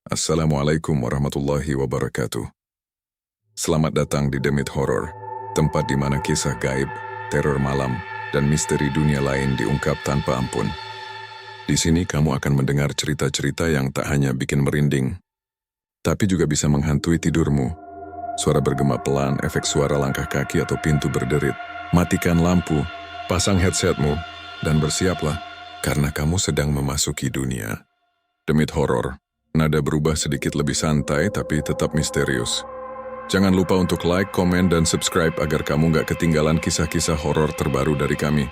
Assalamualaikum warahmatullahi wabarakatuh. Selamat datang di Demit Horror, tempat di mana kisah gaib, teror malam, dan misteri dunia lain diungkap tanpa ampun. Di sini kamu akan mendengar cerita-cerita yang tak hanya bikin merinding, tapi juga bisa menghantui tidurmu. Suara bergema pelan, efek suara langkah kaki atau pintu berderit. Matikan lampu, pasang headsetmu, dan bersiaplah, karena kamu sedang memasuki dunia Demit Horror. Nada berubah sedikit lebih santai tapi tetap misterius. Jangan lupa untuk like, komen, dan subscribe agar kamu nggak ketinggalan kisah-kisah horor terbaru dari kami.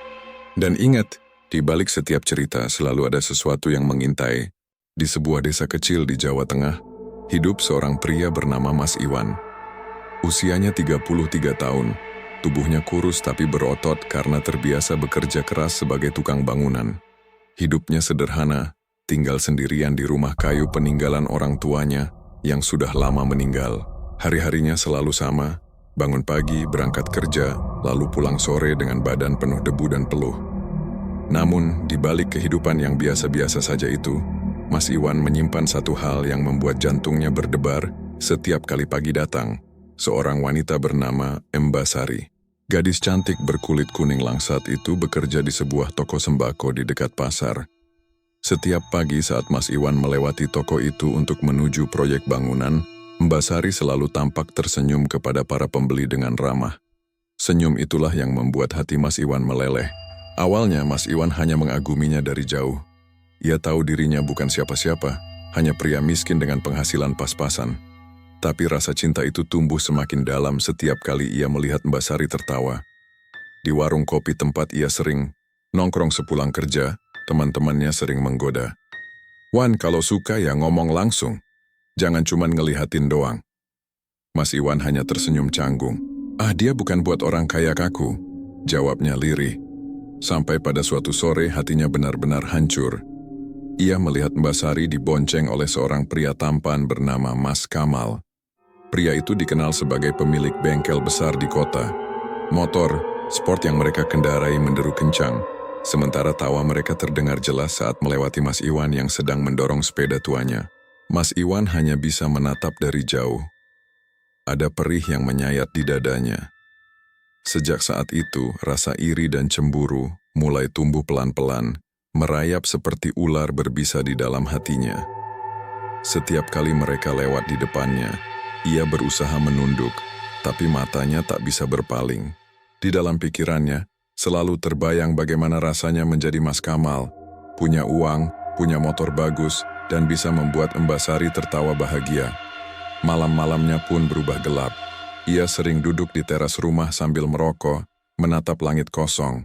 Dan ingat, di balik setiap cerita selalu ada sesuatu yang mengintai. Di sebuah desa kecil di Jawa Tengah, hidup seorang pria bernama Mas Iwan. Usianya 33 tahun, tubuhnya kurus tapi berotot karena terbiasa bekerja keras sebagai tukang bangunan. Hidupnya sederhana, tinggal sendirian di rumah kayu peninggalan orang tuanya yang sudah lama meninggal. Hari-harinya selalu sama, bangun pagi, berangkat kerja, lalu pulang sore dengan badan penuh debu dan peluh. Namun, di balik kehidupan yang biasa-biasa saja itu, Mas Iwan menyimpan satu hal yang membuat jantungnya berdebar setiap kali pagi datang. Seorang wanita bernama Mbak Sari. Gadis cantik berkulit kuning langsat itu bekerja di sebuah toko sembako di dekat pasar. Setiap pagi saat Mas Iwan melewati toko itu untuk menuju proyek bangunan, Mbak Sari selalu tampak tersenyum kepada para pembeli dengan ramah. Senyum itulah yang membuat hati Mas Iwan meleleh. Awalnya Mas Iwan hanya mengaguminya dari jauh. Ia tahu dirinya bukan siapa-siapa, hanya pria miskin dengan penghasilan pas-pasan. Tapi rasa cinta itu tumbuh semakin dalam setiap kali ia melihat Mbak Sari tertawa. Di warung kopi tempat ia sering nongkrong sepulang kerja, teman-temannya sering menggoda. "Wan, kalau suka ya ngomong langsung. Jangan cuman ngelihatin doang." Mas Iwan hanya tersenyum canggung. "Ah, dia bukan buat orang kaya kaku," jawabnya lirih. Sampai pada suatu sore hatinya benar-benar hancur. Ia melihat Mbak Sari dibonceng oleh seorang pria tampan bernama Mas Kamal. Pria itu dikenal sebagai pemilik bengkel besar di kota. Motor, sport yang mereka kendarai menderu kencang. Sementara tawa mereka terdengar jelas saat melewati Mas Iwan yang sedang mendorong sepeda tuanya. Mas Iwan hanya bisa menatap dari jauh. Ada perih yang menyayat di dadanya. Sejak saat itu, rasa iri dan cemburu mulai tumbuh pelan-pelan, merayap seperti ular berbisa di dalam hatinya. Setiap kali mereka lewat di depannya, ia berusaha menunduk, tapi matanya tak bisa berpaling. Di dalam pikirannya, selalu terbayang bagaimana rasanya menjadi Mas Kamal, punya uang, punya motor bagus, dan bisa membuat Mbak Sari tertawa bahagia. Malam-malamnya pun berubah gelap. Ia sering duduk di teras rumah sambil merokok, menatap langit kosong.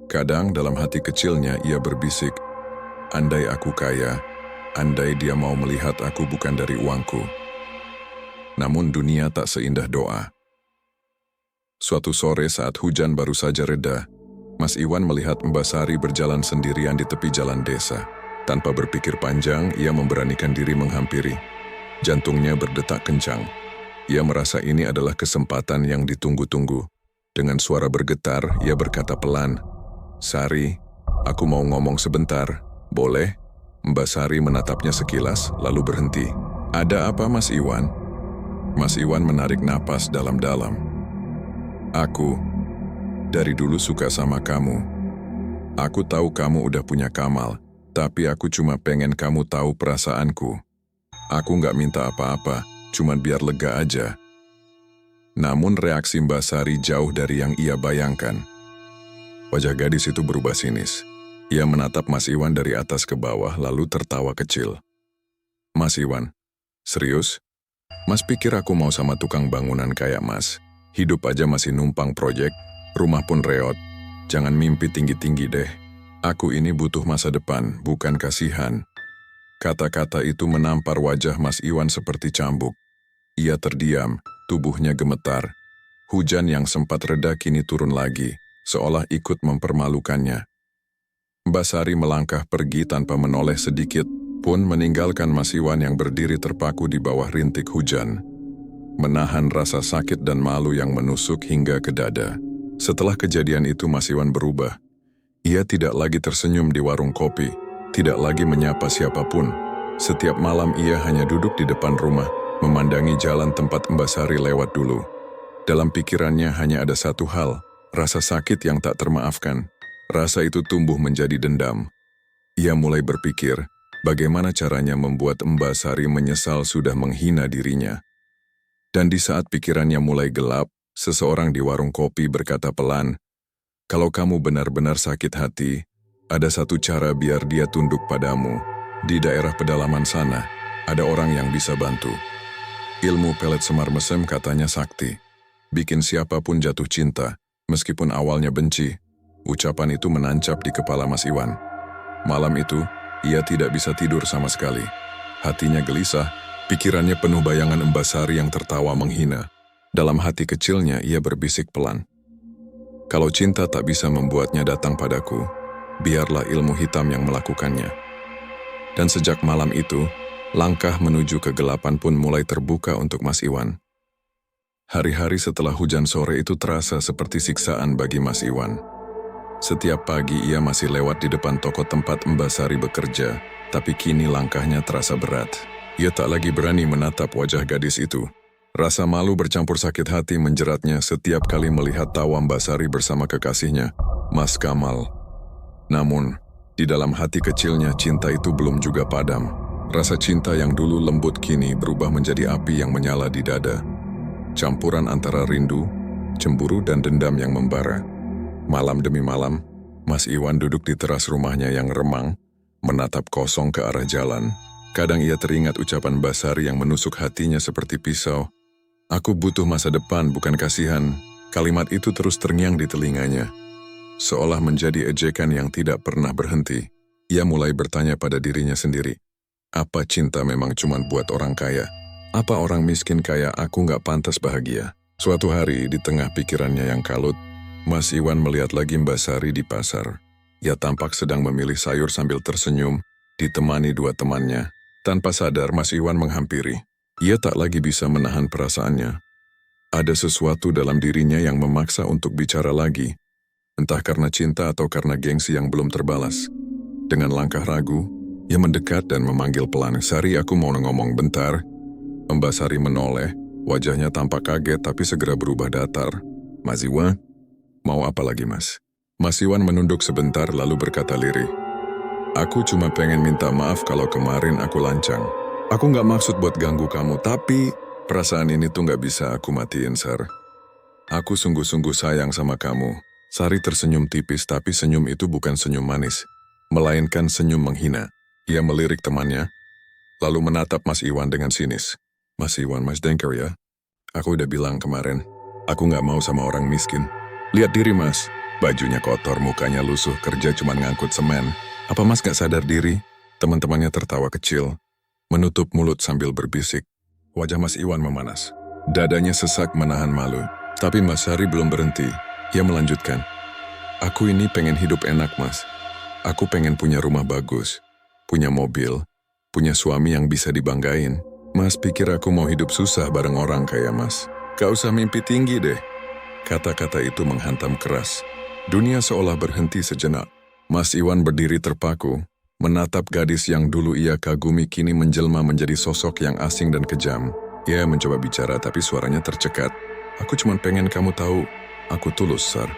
Kadang dalam hati kecilnya ia berbisik, "Andai aku kaya, andai dia mau melihat aku bukan dari uangku." Namun dunia tak seindah doa. Suatu sore saat hujan baru saja reda, Mas Iwan melihat Mbak Sari berjalan sendirian di tepi jalan desa. Tanpa berpikir panjang, ia memberanikan diri menghampiri. Jantungnya berdetak kencang. Ia merasa ini adalah kesempatan yang ditunggu-tunggu. Dengan suara bergetar, ia berkata pelan, "Sari, aku mau ngomong sebentar, boleh?" Mbak Sari menatapnya sekilas, lalu berhenti. "Ada apa, Mas Iwan?" Mas Iwan menarik napas dalam-dalam. "Aku dari dulu suka sama kamu. Aku tahu kamu udah punya Kamal, tapi aku cuma pengen kamu tahu perasaanku. Aku nggak minta apa-apa, cuma biar lega aja." Namun reaksi Mbak Sari jauh dari yang ia bayangkan. Wajah gadis itu berubah sinis. Ia menatap Mas Iwan dari atas ke bawah lalu tertawa kecil. "Mas Iwan, serius? Mas pikir aku mau sama tukang bangunan kayak Mas? Hidup aja masih numpang proyek, rumah pun reot. Jangan mimpi tinggi-tinggi deh. Aku ini butuh masa depan, bukan kasihan." Kata-kata itu menampar wajah Mas Iwan seperti cambuk. Ia terdiam, tubuhnya gemetar. Hujan yang sempat reda kini turun lagi, seolah ikut mempermalukannya. Mbak Sari melangkah pergi tanpa menoleh sedikit, pun meninggalkan Mas Iwan yang berdiri terpaku di bawah rintik hujan. Menahan rasa sakit dan malu yang menusuk hingga ke dada. Setelah kejadian itu Mas Iwan berubah. Ia tidak lagi tersenyum di warung kopi, tidak lagi menyapa siapapun. Setiap malam ia hanya duduk di depan rumah, memandangi jalan tempat Mbak Sari lewat dulu. Dalam pikirannya hanya ada satu hal, rasa sakit yang tak termaafkan. Rasa itu tumbuh menjadi dendam. Ia mulai berpikir, bagaimana caranya membuat Mbak Sari menyesal sudah menghina dirinya. Dan di saat pikirannya mulai gelap, seseorang di warung kopi berkata pelan, "Kalau kamu benar-benar sakit hati, ada satu cara biar dia tunduk padamu. Di daerah pedalaman sana, ada orang yang bisa bantu. Ilmu pelet semar mesem katanya sakti. Bikin siapapun jatuh cinta, meskipun awalnya benci." Ucapan itu menancap di kepala Mas Iwan. Malam itu, ia tidak bisa tidur sama sekali. Hatinya gelisah, pikirannya penuh bayangan Mbak Sari yang tertawa menghina. Dalam hati kecilnya ia berbisik pelan, "Kalau cinta tak bisa membuatnya datang padaku, biarlah ilmu hitam yang melakukannya." Dan sejak malam itu, langkah menuju kegelapan pun mulai terbuka untuk Mas Iwan. Hari-hari setelah hujan sore itu terasa seperti siksaan bagi Mas Iwan. Setiap pagi ia masih lewat di depan toko tempat Mbak Sari bekerja, tapi kini langkahnya terasa berat. Ia tak lagi berani menatap wajah gadis itu. Rasa malu bercampur sakit hati menjeratnya setiap kali melihat tawa Mbak Sari bersama kekasihnya, Mas Kamal. Namun, di dalam hati kecilnya cinta itu belum juga padam. Rasa cinta yang dulu lembut kini berubah menjadi api yang menyala di dada. Campuran antara rindu, cemburu dan dendam yang membara. Malam demi malam, Mas Iwan duduk di teras rumahnya yang remang, menatap kosong ke arah jalan. Kadang ia teringat ucapan Mbak Sari yang menusuk hatinya seperti pisau. "Aku butuh masa depan, bukan kasihan." Kalimat itu terus terngiang di telinganya. Seolah menjadi ejekan yang tidak pernah berhenti, ia mulai bertanya pada dirinya sendiri, apa cinta memang cuma buat orang kaya? Apa orang miskin kayak aku nggak pantas bahagia? Suatu hari, di tengah pikirannya yang kalut, Mas Iwan melihat lagi Mbak Sari di pasar. Ia tampak sedang memilih sayur sambil tersenyum, ditemani dua temannya. Tanpa sadar, Mas Iwan menghampiri. Ia tak lagi bisa menahan perasaannya. Ada sesuatu dalam dirinya yang memaksa untuk bicara lagi. Entah karena cinta atau karena gengsi yang belum terbalas. Dengan langkah ragu, ia mendekat dan memanggil pelan, "Sari, aku mau ngomong bentar." Mbak Sari menoleh, wajahnya tampak kaget tapi segera berubah datar. "Mas Iwan, mau apa lagi mas?" Mas Iwan menunduk sebentar lalu berkata lirih, "Aku cuma pengen minta maaf kalau kemarin aku lancang. Aku nggak maksud buat ganggu kamu, tapi perasaan ini tuh nggak bisa aku matiin, Sar. Aku sungguh-sungguh sayang sama kamu." Sari tersenyum tipis, tapi senyum itu bukan senyum manis, melainkan senyum menghina. Ia melirik temannya, lalu menatap Mas Iwan dengan sinis. "Mas Iwan, Mas Dengker ya? Aku udah bilang kemarin, aku nggak mau sama orang miskin. Lihat diri mas, bajunya kotor, mukanya lusuh, kerja cuma ngangkut semen. Apa mas gak sadar diri?" Teman-temannya tertawa kecil, menutup mulut sambil berbisik. Wajah Mas Iwan memanas. Dadanya sesak menahan malu. Tapi Mas Sari belum berhenti. Ia melanjutkan, "Aku ini pengen hidup enak mas. Aku pengen punya rumah bagus, punya mobil, punya suami yang bisa dibanggain. Mas pikir aku mau hidup susah bareng orang kayak mas? Gak usah mimpi tinggi deh." Kata-kata itu menghantam keras. Dunia seolah berhenti sejenak. Mas Iwan berdiri terpaku, menatap gadis yang dulu ia kagumi kini menjelma menjadi sosok yang asing dan kejam. Ia mencoba bicara tapi suaranya tercekat. "Aku cuma pengen kamu tahu, aku tulus, Sar."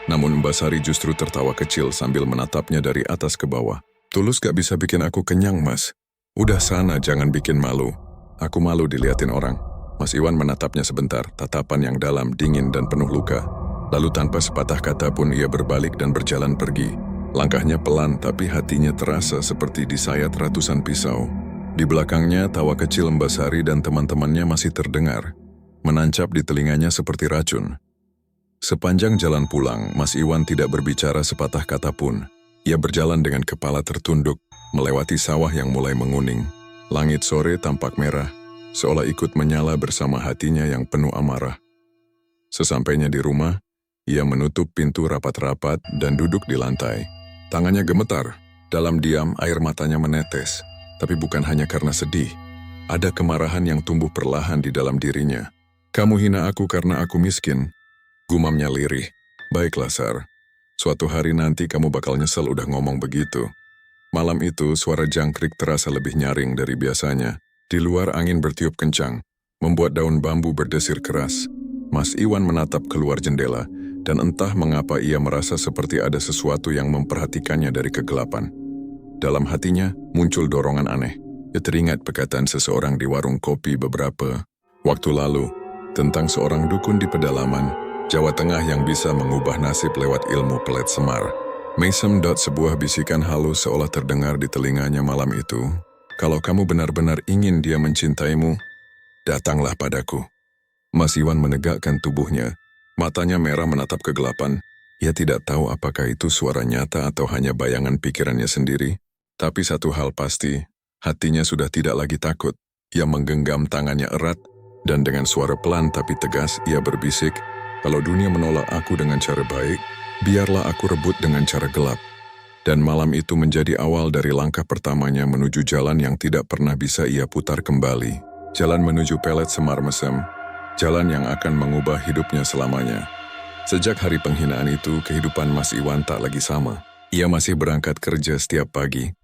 Namun Mbak Sari justru tertawa kecil sambil menatapnya dari atas ke bawah. "Tulus gak bisa bikin aku kenyang, mas. Udah sana, jangan bikin malu. Aku malu diliatin orang." Mas Iwan menatapnya sebentar, tatapan yang dalam, dingin dan penuh luka. Lalu tanpa sepatah kata pun ia berbalik dan berjalan pergi. Langkahnya pelan tapi hatinya terasa seperti disayat ratusan pisau. Di belakangnya tawa kecil Mbak Sari dan teman-temannya masih terdengar, menancap di telinganya seperti racun. Sepanjang jalan pulang, Mas Iwan tidak berbicara sepatah kata pun. Ia berjalan dengan kepala tertunduk, melewati sawah yang mulai menguning. Langit sore tampak merah, seolah ikut menyala bersama hatinya yang penuh amarah. Sesampainya di rumah, ia menutup pintu rapat-rapat dan duduk di lantai. Tangannya gemetar, dalam diam air matanya menetes. Tapi bukan hanya karena sedih, ada kemarahan yang tumbuh perlahan di dalam dirinya. "Kamu hina aku karena aku miskin," gumamnya lirih. "Baiklah, Sar. Suatu hari nanti kamu bakal nyesel udah ngomong begitu." Malam itu, suara jangkrik terasa lebih nyaring dari biasanya. Di luar angin bertiup kencang, membuat daun bambu berdesir keras. Mas Iwan menatap keluar jendela, dan entah mengapa ia merasa seperti ada sesuatu yang memperhatikannya dari kegelapan. Dalam hatinya, muncul dorongan aneh. Ia teringat perkataan seseorang di warung kopi beberapa waktu lalu, tentang seorang dukun di pedalaman, Jawa Tengah yang bisa mengubah nasib lewat ilmu pelet semar. Mason. Sebuah bisikan halus seolah terdengar di telinganya malam itu. Kalau kamu benar-benar ingin dia mencintaimu, datanglah padaku. Mas Iwan menegakkan tubuhnya. Matanya merah menatap kegelapan. Ia tidak tahu apakah itu suara nyata atau hanya bayangan pikirannya sendiri. Tapi satu hal pasti, hatinya sudah tidak lagi takut. Ia menggenggam tangannya erat, dan dengan suara pelan tapi tegas ia berbisik, kalau dunia menolak aku dengan cara baik, biarlah aku rebut dengan cara gelap. Dan malam itu menjadi awal dari langkah pertamanya menuju jalan yang tidak pernah bisa ia putar kembali. Jalan menuju pelet semar mesem, jalan yang akan mengubah hidupnya selamanya. Sejak hari penghinaan itu, kehidupan Mas Iwan tak lagi sama. Ia masih berangkat kerja setiap pagi,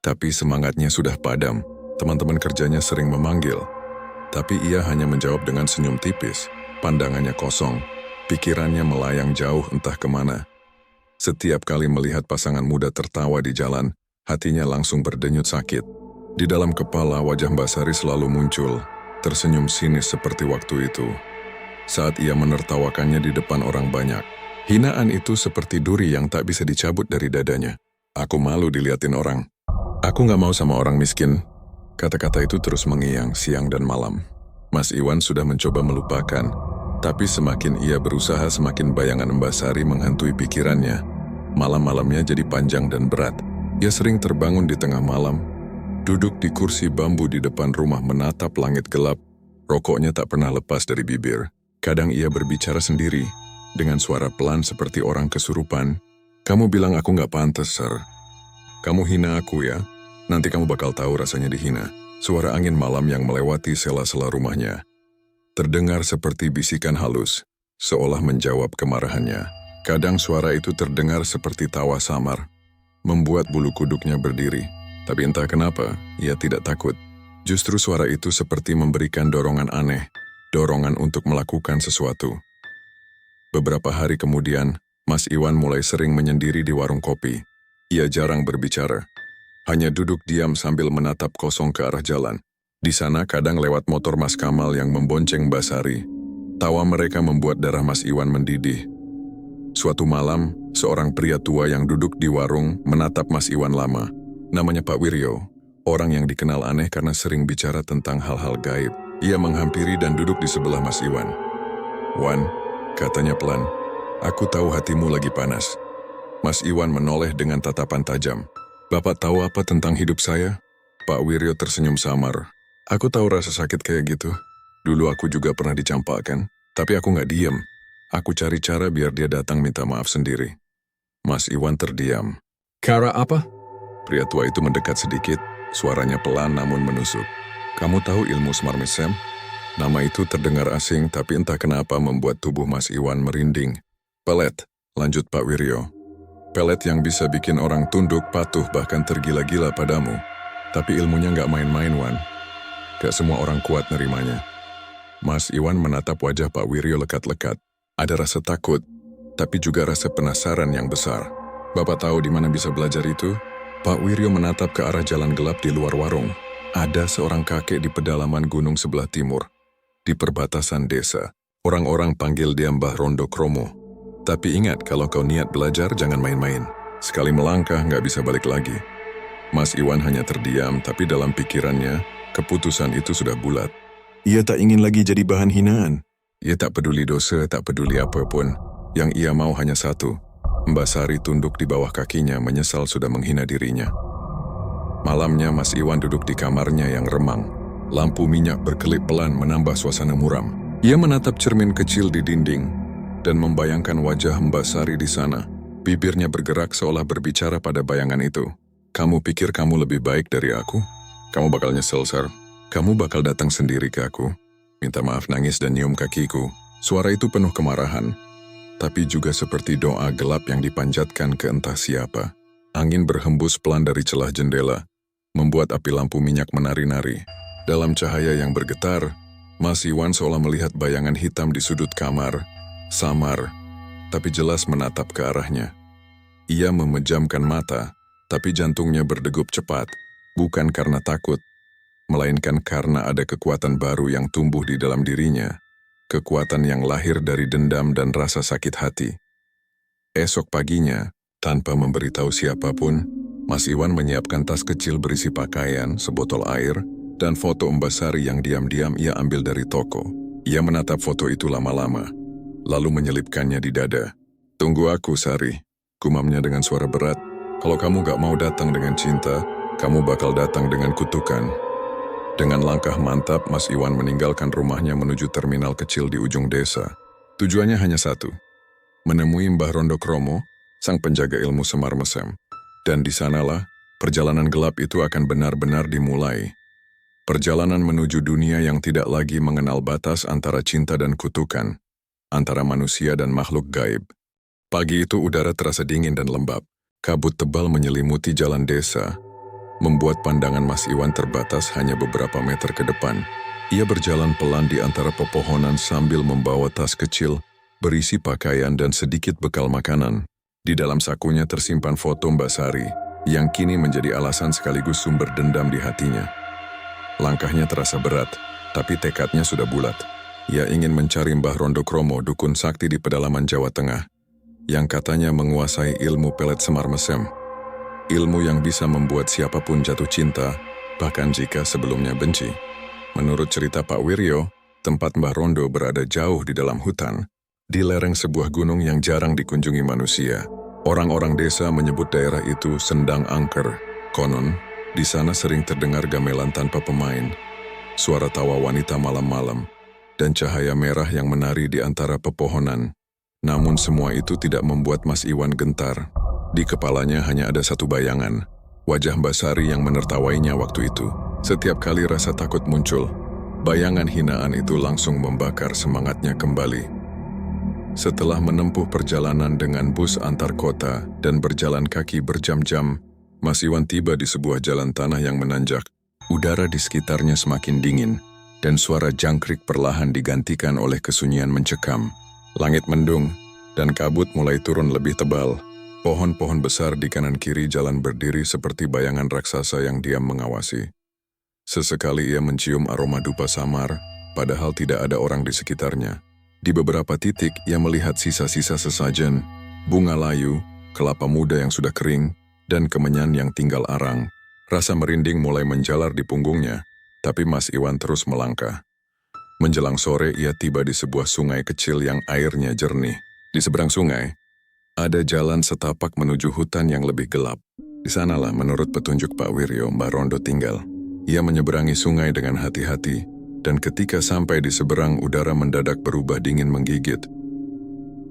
tapi semangatnya sudah padam. Teman-teman kerjanya sering memanggil, tapi ia hanya menjawab dengan senyum tipis. Pandangannya kosong, pikirannya melayang jauh entah kemana. Setiap kali melihat pasangan muda tertawa di jalan, hatinya langsung berdenyut sakit. Di dalam kepala wajah Mbak Sari selalu muncul, tersenyum sinis seperti waktu itu, saat ia menertawakannya di depan orang banyak. Hinaan itu seperti duri yang tak bisa dicabut dari dadanya. Aku malu diliatin orang. Aku gak mau sama orang miskin. Kata-kata itu terus mengiang siang dan malam. Mas Iwan sudah mencoba melupakan, tapi semakin ia berusaha semakin bayangan Mbak Sari menghantui pikirannya. Malam-malamnya jadi panjang dan berat. Ia sering terbangun di tengah malam, duduk di kursi bambu di depan rumah menatap langit gelap. Rokoknya tak pernah lepas dari bibir. Kadang ia berbicara sendiri, dengan suara pelan seperti orang kesurupan. Kamu bilang aku gak pantas, Sir. Kamu hina aku ya? Nanti kamu bakal tahu rasanya dihina. Suara angin malam yang melewati sela-sela rumahnya terdengar seperti bisikan halus, seolah menjawab kemarahannya. Kadang suara itu terdengar seperti tawa samar, membuat bulu kuduknya berdiri. Tapi entah kenapa, ia tidak takut. Justru suara itu seperti memberikan dorongan aneh, dorongan untuk melakukan sesuatu. Beberapa hari kemudian, Mas Iwan mulai sering menyendiri di warung kopi. Ia jarang berbicara, hanya duduk diam sambil menatap kosong ke arah jalan. Di sana kadang lewat motor Mas Kamal yang membonceng Mbak Sari. Tawa mereka membuat darah Mas Iwan mendidih. Suatu malam, seorang pria tua yang duduk di warung menatap Mas Iwan lama. Namanya Pak Wiryo, orang yang dikenal aneh karena sering bicara tentang hal-hal gaib. Ia menghampiri dan duduk di sebelah Mas Iwan. "Wan," katanya pelan, "aku tahu hatimu lagi panas." Mas Iwan menoleh dengan tatapan tajam. "Bapak tahu apa tentang hidup saya?" Pak Wiryo tersenyum samar. "Aku tahu rasa sakit kayak gitu. Dulu aku juga pernah dicampakkan, tapi aku nggak diam. Aku cari cara biar dia datang minta maaf sendiri." Mas Iwan terdiam. "Cara apa?" Pria tua itu mendekat sedikit, suaranya pelan namun menusuk. "Kamu tahu ilmu semar mesem?" Nama itu terdengar asing, tapi entah kenapa membuat tubuh Mas Iwan merinding. "Pelet," lanjut Pak Wiryo. "Pelet yang bisa bikin orang tunduk, patuh, bahkan tergila-gila padamu. Tapi ilmunya nggak main-main, Wan. Gak semua orang kuat nerimanya." Mas Iwan menatap wajah Pak Wiryo lekat-lekat. Ada rasa takut, tapi juga rasa penasaran yang besar. "Bapak tahu di mana bisa belajar itu?" Pak Wiryo menatap ke arah jalan gelap di luar warung. Ada seorang kakek di pedalaman gunung sebelah timur, di perbatasan desa. Orang-orang panggil dia Mbah Rondo Kromo. Tapi ingat, kalau kau niat belajar, jangan main-main. Sekali melangkah, nggak bisa balik lagi. Mas Iwan hanya terdiam, tapi dalam pikirannya, keputusan itu sudah bulat. Ia tak ingin lagi jadi bahan hinaan. Ia tak peduli dosa, tak peduli apapun. Yang ia mau hanya satu. Mbak Sari tunduk di bawah kakinya, menyesal sudah menghina dirinya. Malamnya Mas Iwan duduk di kamarnya yang remang. Lampu minyak berkelip pelan menambah suasana muram. Ia menatap cermin kecil di dinding dan membayangkan wajah Mbak Sari di sana. Bibirnya bergerak seolah berbicara pada bayangan itu. "Kamu pikir kamu lebih baik dari aku? Kamu bakal nyesel, Sar. Kamu bakal datang sendiri ke aku, minta maaf, nangis, dan nyium kakiku." Suara itu penuh kemarahan, tapi juga seperti doa gelap yang dipanjatkan ke entah siapa. Angin berhembus pelan dari celah jendela, membuat api lampu minyak menari-nari. Dalam cahaya yang bergetar, Mas Iwan seolah melihat bayangan hitam di sudut kamar, samar, tapi jelas menatap ke arahnya. Ia memejamkan mata, tapi jantungnya berdegup cepat, bukan karena takut, melainkan karena ada kekuatan baru yang tumbuh di dalam dirinya, kekuatan yang lahir dari dendam dan rasa sakit hati. Esok paginya, tanpa memberitahu siapapun, Mas Iwan menyiapkan tas kecil berisi pakaian, sebotol air, dan foto Mbak Sari yang diam-diam ia ambil dari toko. Ia menatap foto itu lama-lama, lalu menyelipkannya di dada. "Tunggu aku, Sari," gumamnya dengan suara berat. "Kalau kamu gak mau datang dengan cinta, kamu bakal datang dengan kutukan." Dengan langkah mantap, Mas Iwan meninggalkan rumahnya menuju terminal kecil di ujung desa. Tujuannya hanya satu, menemui Mbah Rondo Kromo, sang penjaga ilmu semar mesem. Dan di sanalah, perjalanan gelap itu akan benar-benar dimulai. Perjalanan menuju dunia yang tidak lagi mengenal batas antara cinta dan kutukan, antara manusia dan makhluk gaib. Pagi itu udara terasa dingin dan lembab. Kabut tebal menyelimuti jalan desa, membuat pandangan Mas Iwan terbatas hanya beberapa meter ke depan. Ia berjalan pelan di antara pepohonan sambil membawa tas kecil, berisi pakaian dan sedikit bekal makanan. Di dalam sakunya tersimpan foto Mbak Sari, yang kini menjadi alasan sekaligus sumber dendam di hatinya. Langkahnya terasa berat, tapi tekadnya sudah bulat. Ia ingin mencari Mbah Rondo Kromo, dukun sakti di pedalaman Jawa Tengah, yang katanya menguasai ilmu pelet semar mesem. Ilmu yang bisa membuat siapapun jatuh cinta, bahkan jika sebelumnya benci. Menurut cerita Pak Wiryo, tempat Mbah Rondo berada jauh di dalam hutan, di lereng sebuah gunung yang jarang dikunjungi manusia. Orang-orang desa menyebut daerah itu Sendang Angker. Konon, di sana sering terdengar gamelan tanpa pemain, suara tawa wanita malam-malam, dan cahaya merah yang menari di antara pepohonan. Namun semua itu tidak membuat Mas Iwan gentar. Di kepalanya hanya ada satu bayangan, wajah Mbak Sari yang menertawainya waktu itu. Setiap kali rasa takut muncul, bayangan hinaan itu langsung membakar semangatnya kembali. Setelah menempuh perjalanan dengan bus antar kota dan berjalan kaki berjam-jam, Mas Iwan tiba di sebuah jalan tanah yang menanjak. Udara di sekitarnya semakin dingin, dan suara jangkrik perlahan digantikan oleh kesunyian mencekam. Langit mendung, dan kabut mulai turun lebih tebal. Pohon-pohon besar di kanan kiri jalan berdiri seperti bayangan raksasa yang diam mengawasi. Sesekali ia mencium aroma dupa samar, padahal tidak ada orang di sekitarnya. Di beberapa titik ia melihat sisa-sisa sesajen, bunga layu, kelapa muda yang sudah kering, dan kemenyan yang tinggal arang. Rasa merinding mulai menjalar di punggungnya, tapi Mas Iwan terus melangkah. Menjelang sore ia tiba di sebuah sungai kecil yang airnya jernih. Di seberang sungai, ada jalan setapak menuju hutan yang lebih gelap. Di sanalah menurut petunjuk Pak Wiryo Mbah Rondo tinggal. Ia menyeberangi sungai dengan hati-hati, dan ketika sampai di seberang udara mendadak berubah dingin menggigit.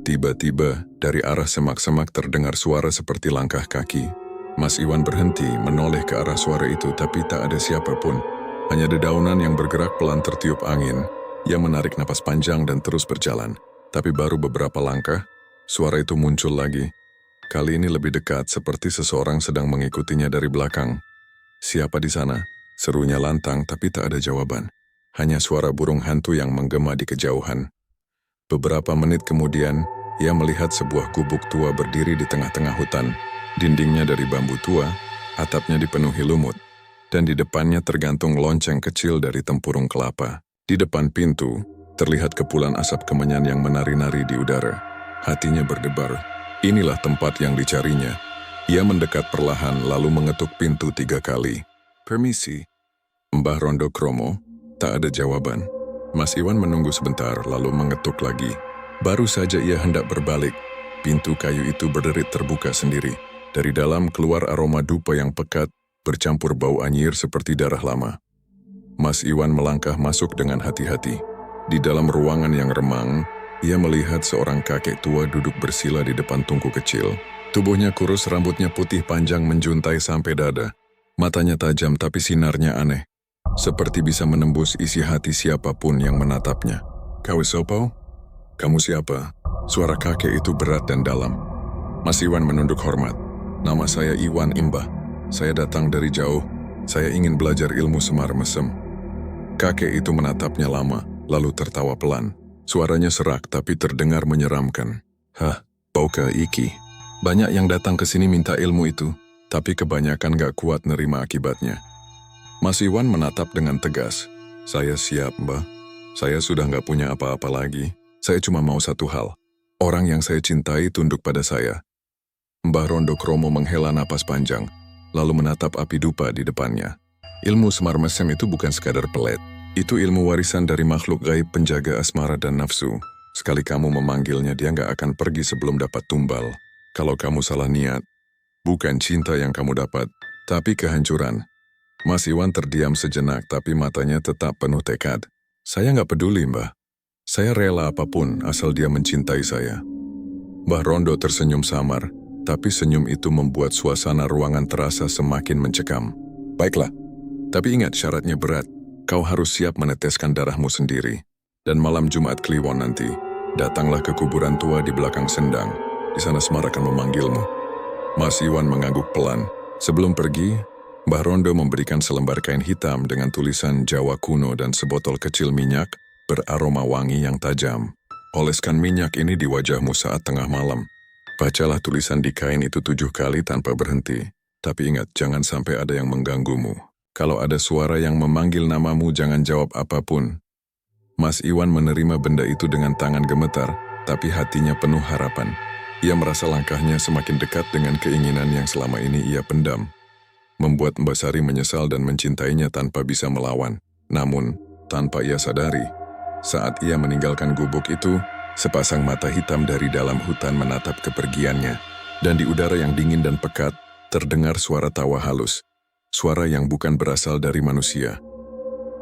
Tiba-tiba dari arah semak-semak terdengar suara seperti langkah kaki. Mas Iwan berhenti menoleh ke arah suara itu, tapi tak ada siapapun. Hanya dedaunan yang bergerak pelan tertiup angin. Ia menarik napas panjang dan terus berjalan. Tapi baru beberapa langkah, suara itu muncul lagi. Kali ini lebih dekat, seperti seseorang sedang mengikutinya dari belakang. "Siapa di sana?" Serunya lantang, tapi tak ada jawaban. Hanya suara burung hantu yang menggema di kejauhan. Beberapa menit kemudian, ia melihat sebuah gubuk tua berdiri di tengah-tengah hutan. Dindingnya dari bambu tua, atapnya dipenuhi lumut, dan di depannya tergantung lonceng kecil dari tempurung kelapa. Di depan pintu, terlihat kepulan asap kemenyan yang menari-nari di udara. Hatinya berdebar. Inilah tempat yang dicarinya. Ia mendekat perlahan lalu mengetuk pintu 3 kali. "Permisi, Mbah Rondo Kromo?" Tak ada jawaban. Mas Iwan menunggu sebentar lalu mengetuk lagi. Baru saja ia hendak berbalik, pintu kayu itu berderit terbuka sendiri. Dari dalam keluar aroma dupa yang pekat, bercampur bau anyir seperti darah lama. Mas Iwan melangkah masuk dengan hati-hati. Di dalam ruangan yang remang, ia melihat seorang kakek tua duduk bersila di depan tungku kecil. Tubuhnya kurus, rambutnya putih panjang menjuntai sampai dada. Matanya tajam tapi sinarnya aneh, seperti bisa menembus isi hati siapapun yang menatapnya. "Kau sopo? Kamu siapa?" Suara kakek itu berat dan dalam. Mas Iwan menunduk hormat. Nama saya Iwan Imbah. Saya datang dari jauh. Saya ingin belajar ilmu semar mesem. Kakek itu menatapnya lama, lalu tertawa pelan. Suaranya serak tapi terdengar menyeramkan. Hah, Bauka Iki. Banyak yang datang ke sini minta ilmu itu, tapi kebanyakan gak kuat nerima akibatnya. Mas Iwan menatap dengan tegas. Saya siap, Mbah. Saya sudah gak punya apa-apa lagi. Saya cuma mau satu hal. Orang yang saya cintai tunduk pada saya. Mbah Rondo Kromo menghela napas panjang, lalu menatap api dupa di depannya. Ilmu semar mesem itu bukan sekadar pelet. Itu ilmu warisan dari makhluk gaib penjaga asmara dan nafsu. Sekali kamu memanggilnya, dia gak akan pergi sebelum dapat tumbal. Kalau kamu salah niat, bukan cinta yang kamu dapat, tapi kehancuran. Mas Iwan terdiam sejenak, tapi matanya tetap penuh tekad. Saya gak peduli, Mbah. Saya rela apapun asal dia mencintai saya. Mbah Rondo tersenyum samar, tapi senyum itu membuat suasana ruangan terasa semakin mencekam. Baiklah, tapi ingat syaratnya berat. Kau harus siap meneteskan darahmu sendiri. Dan malam Jumat Kliwon nanti, datanglah ke kuburan tua di belakang sendang. Di sana Semar akan memanggilmu. Mas Iwan mengangguk pelan. Sebelum pergi, Mbah Rondo memberikan selembar kain hitam dengan tulisan Jawa kuno dan sebotol kecil minyak beraroma wangi yang tajam. Oleskan minyak ini di wajahmu saat tengah malam. Bacalah tulisan di kain itu 7 kali tanpa berhenti. Tapi ingat, jangan sampai ada yang mengganggumu. Kalau ada suara yang memanggil namamu, jangan jawab apapun. Mas Iwan menerima benda itu dengan tangan gemetar, tapi hatinya penuh harapan. Ia merasa langkahnya semakin dekat dengan keinginan yang selama ini ia pendam. Membuat Mbak Sari menyesal dan mencintainya tanpa bisa melawan. Namun, tanpa ia sadari, saat ia meninggalkan gubuk itu, sepasang mata hitam dari dalam hutan menatap kepergiannya, dan di udara yang dingin dan pekat, terdengar suara tawa halus, suara yang bukan berasal dari manusia.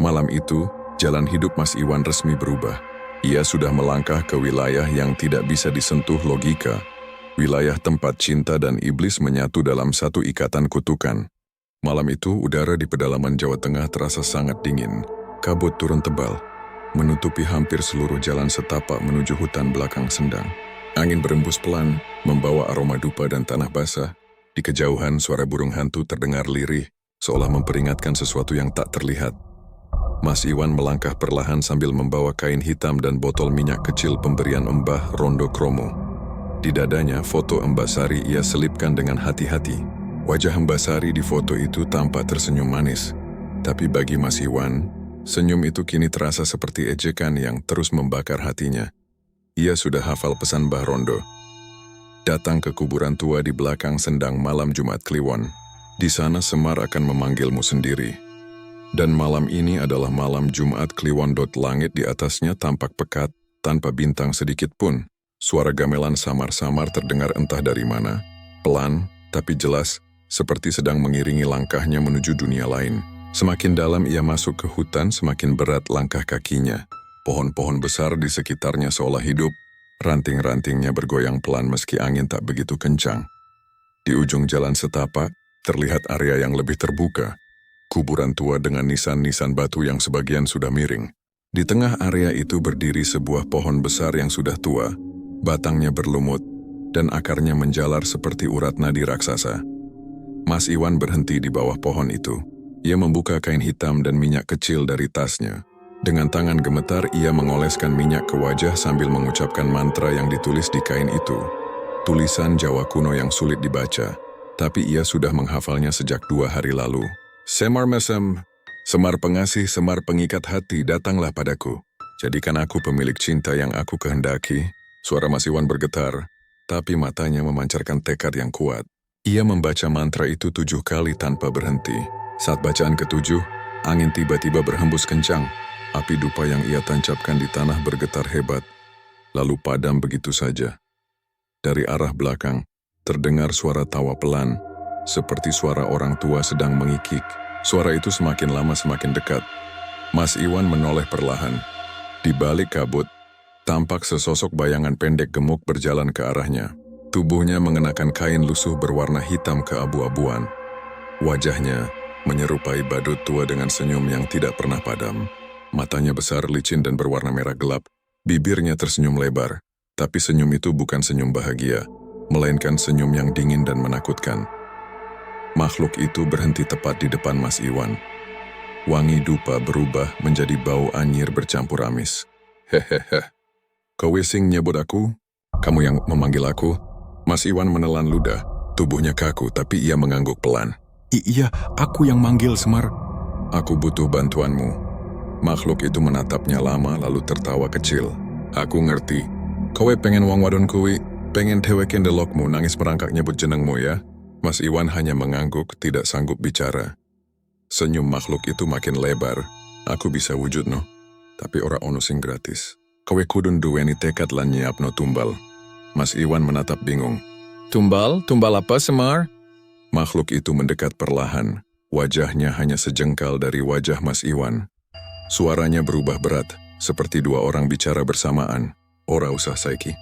Malam itu, jalan hidup Mas Iwan resmi berubah. Ia sudah melangkah ke wilayah yang tidak bisa disentuh logika, wilayah tempat cinta dan iblis menyatu dalam satu ikatan kutukan. Malam itu, udara di pedalaman Jawa Tengah terasa sangat dingin, kabut turun tebal, menutupi hampir seluruh jalan setapak menuju hutan belakang sendang. Angin berembus pelan, membawa aroma dupa dan tanah basah. Di kejauhan, suara burung hantu terdengar lirih, seolah memperingatkan sesuatu yang tak terlihat. Mas Iwan melangkah perlahan sambil membawa kain hitam dan botol minyak kecil pemberian Mbah Rondo Kromo. Di dadanya, foto Mbak Sari ia selipkan dengan hati-hati. Wajah Mbak Sari di foto itu tampak tersenyum manis. Tapi bagi Mas Iwan, senyum itu kini terasa seperti ejekan yang terus membakar hatinya. Ia sudah hafal pesan Mbah Rondo. Datang ke kuburan tua di belakang sendang malam Jumat Kliwon. Di sana Semar akan memanggilmu sendiri. Dan malam ini adalah malam Jumat Kliwon. Langit di atasnya tampak pekat, tanpa bintang sedikit pun. Suara gamelan samar-samar terdengar entah dari mana. Pelan, tapi jelas, seperti sedang mengiringi langkahnya menuju dunia lain. Semakin dalam ia masuk ke hutan, semakin berat langkah kakinya. Pohon-pohon besar di sekitarnya seolah hidup, ranting-rantingnya bergoyang pelan meski angin tak begitu kencang. Di ujung jalan setapak, terlihat area yang lebih terbuka. Kuburan tua dengan nisan-nisan batu yang sebagian sudah miring. Di tengah area itu berdiri sebuah pohon besar yang sudah tua, batangnya berlumut, dan akarnya menjalar seperti urat nadi raksasa. Mas Iwan berhenti di bawah pohon itu. Ia membuka kain hitam dan minyak kecil dari tasnya. Dengan tangan gemetar, ia mengoleskan minyak ke wajah sambil mengucapkan mantra yang ditulis di kain itu. Tulisan Jawa kuno yang sulit dibaca, tapi ia sudah menghafalnya sejak 2 hari lalu. Semar mesem, Semar pengasih, Semar pengikat hati, datanglah padaku. Jadikan aku pemilik cinta yang aku kehendaki. Suara Mas Iwan bergetar, tapi matanya memancarkan tekad yang kuat. Ia membaca mantra itu 7 kali tanpa berhenti. Saat bacaan ke-7, angin tiba-tiba berhembus kencang. Api dupa yang ia tancapkan di tanah bergetar hebat, lalu padam begitu saja. Dari arah belakang, terdengar suara tawa pelan, seperti suara orang tua sedang mengikik. Suara itu semakin lama semakin dekat. Mas Iwan menoleh perlahan. Di balik kabut, tampak sesosok bayangan pendek gemuk berjalan ke arahnya. Tubuhnya mengenakan kain lusuh berwarna hitam keabu-abuan. Wajahnya menyerupai badut tua dengan senyum yang tidak pernah padam. Matanya besar, licin dan berwarna merah gelap. Bibirnya tersenyum lebar. Tapi senyum itu bukan senyum bahagia. melainkan senyum yang dingin dan menakutkan. Makhluk itu berhenti tepat di depan Mas Iwan. Wangi dupa berubah menjadi bau anyir bercampur amis. Hehehe. Kau sing nyebut aku? Kamu yang memanggil aku? Mas Iwan menelan ludah. Tubuhnya kaku tapi ia mengangguk pelan. Iya, aku yang manggil, Semar. Aku butuh bantuanmu. Makhluk itu menatapnya lama lalu tertawa kecil. Aku ngerti. Kowe pengen wong wadon kuwi, pengen dewekin delokmu nangis merangkak nyebut jenengmu ya? Mas Iwan hanya mengangguk, tidak sanggup bicara. Senyum makhluk itu makin lebar. Aku bisa wujud no, tapi ora ono sing gratis. Kowe kudun duweni tekad lan nyiapno tumbal. Mas Iwan menatap bingung. Tumbal? Tumbal apa, Semar? Makhluk itu mendekat perlahan. Wajahnya hanya sejengkal dari wajah Mas Iwan. Suaranya berubah berat, seperti dua orang bicara bersamaan. Ora usah saiki.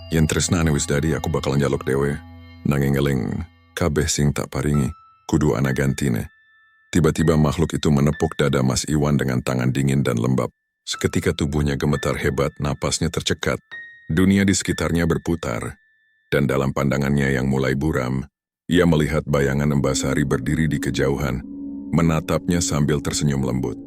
Yen tresnane wis dadi aku bakal njaluk dewe. Nanging eling kabeh sing tak paringi, kudu ana gantine. Tiba-tiba makhluk itu menepuk dada Mas Iwan dengan tangan dingin dan lembab. Seketika tubuhnya gemetar hebat, napasnya tercekat. Dunia di sekitarnya berputar. Dan dalam pandangannya yang mulai buram, ia melihat bayangan Embasari berdiri di kejauhan, menatapnya sambil tersenyum lembut.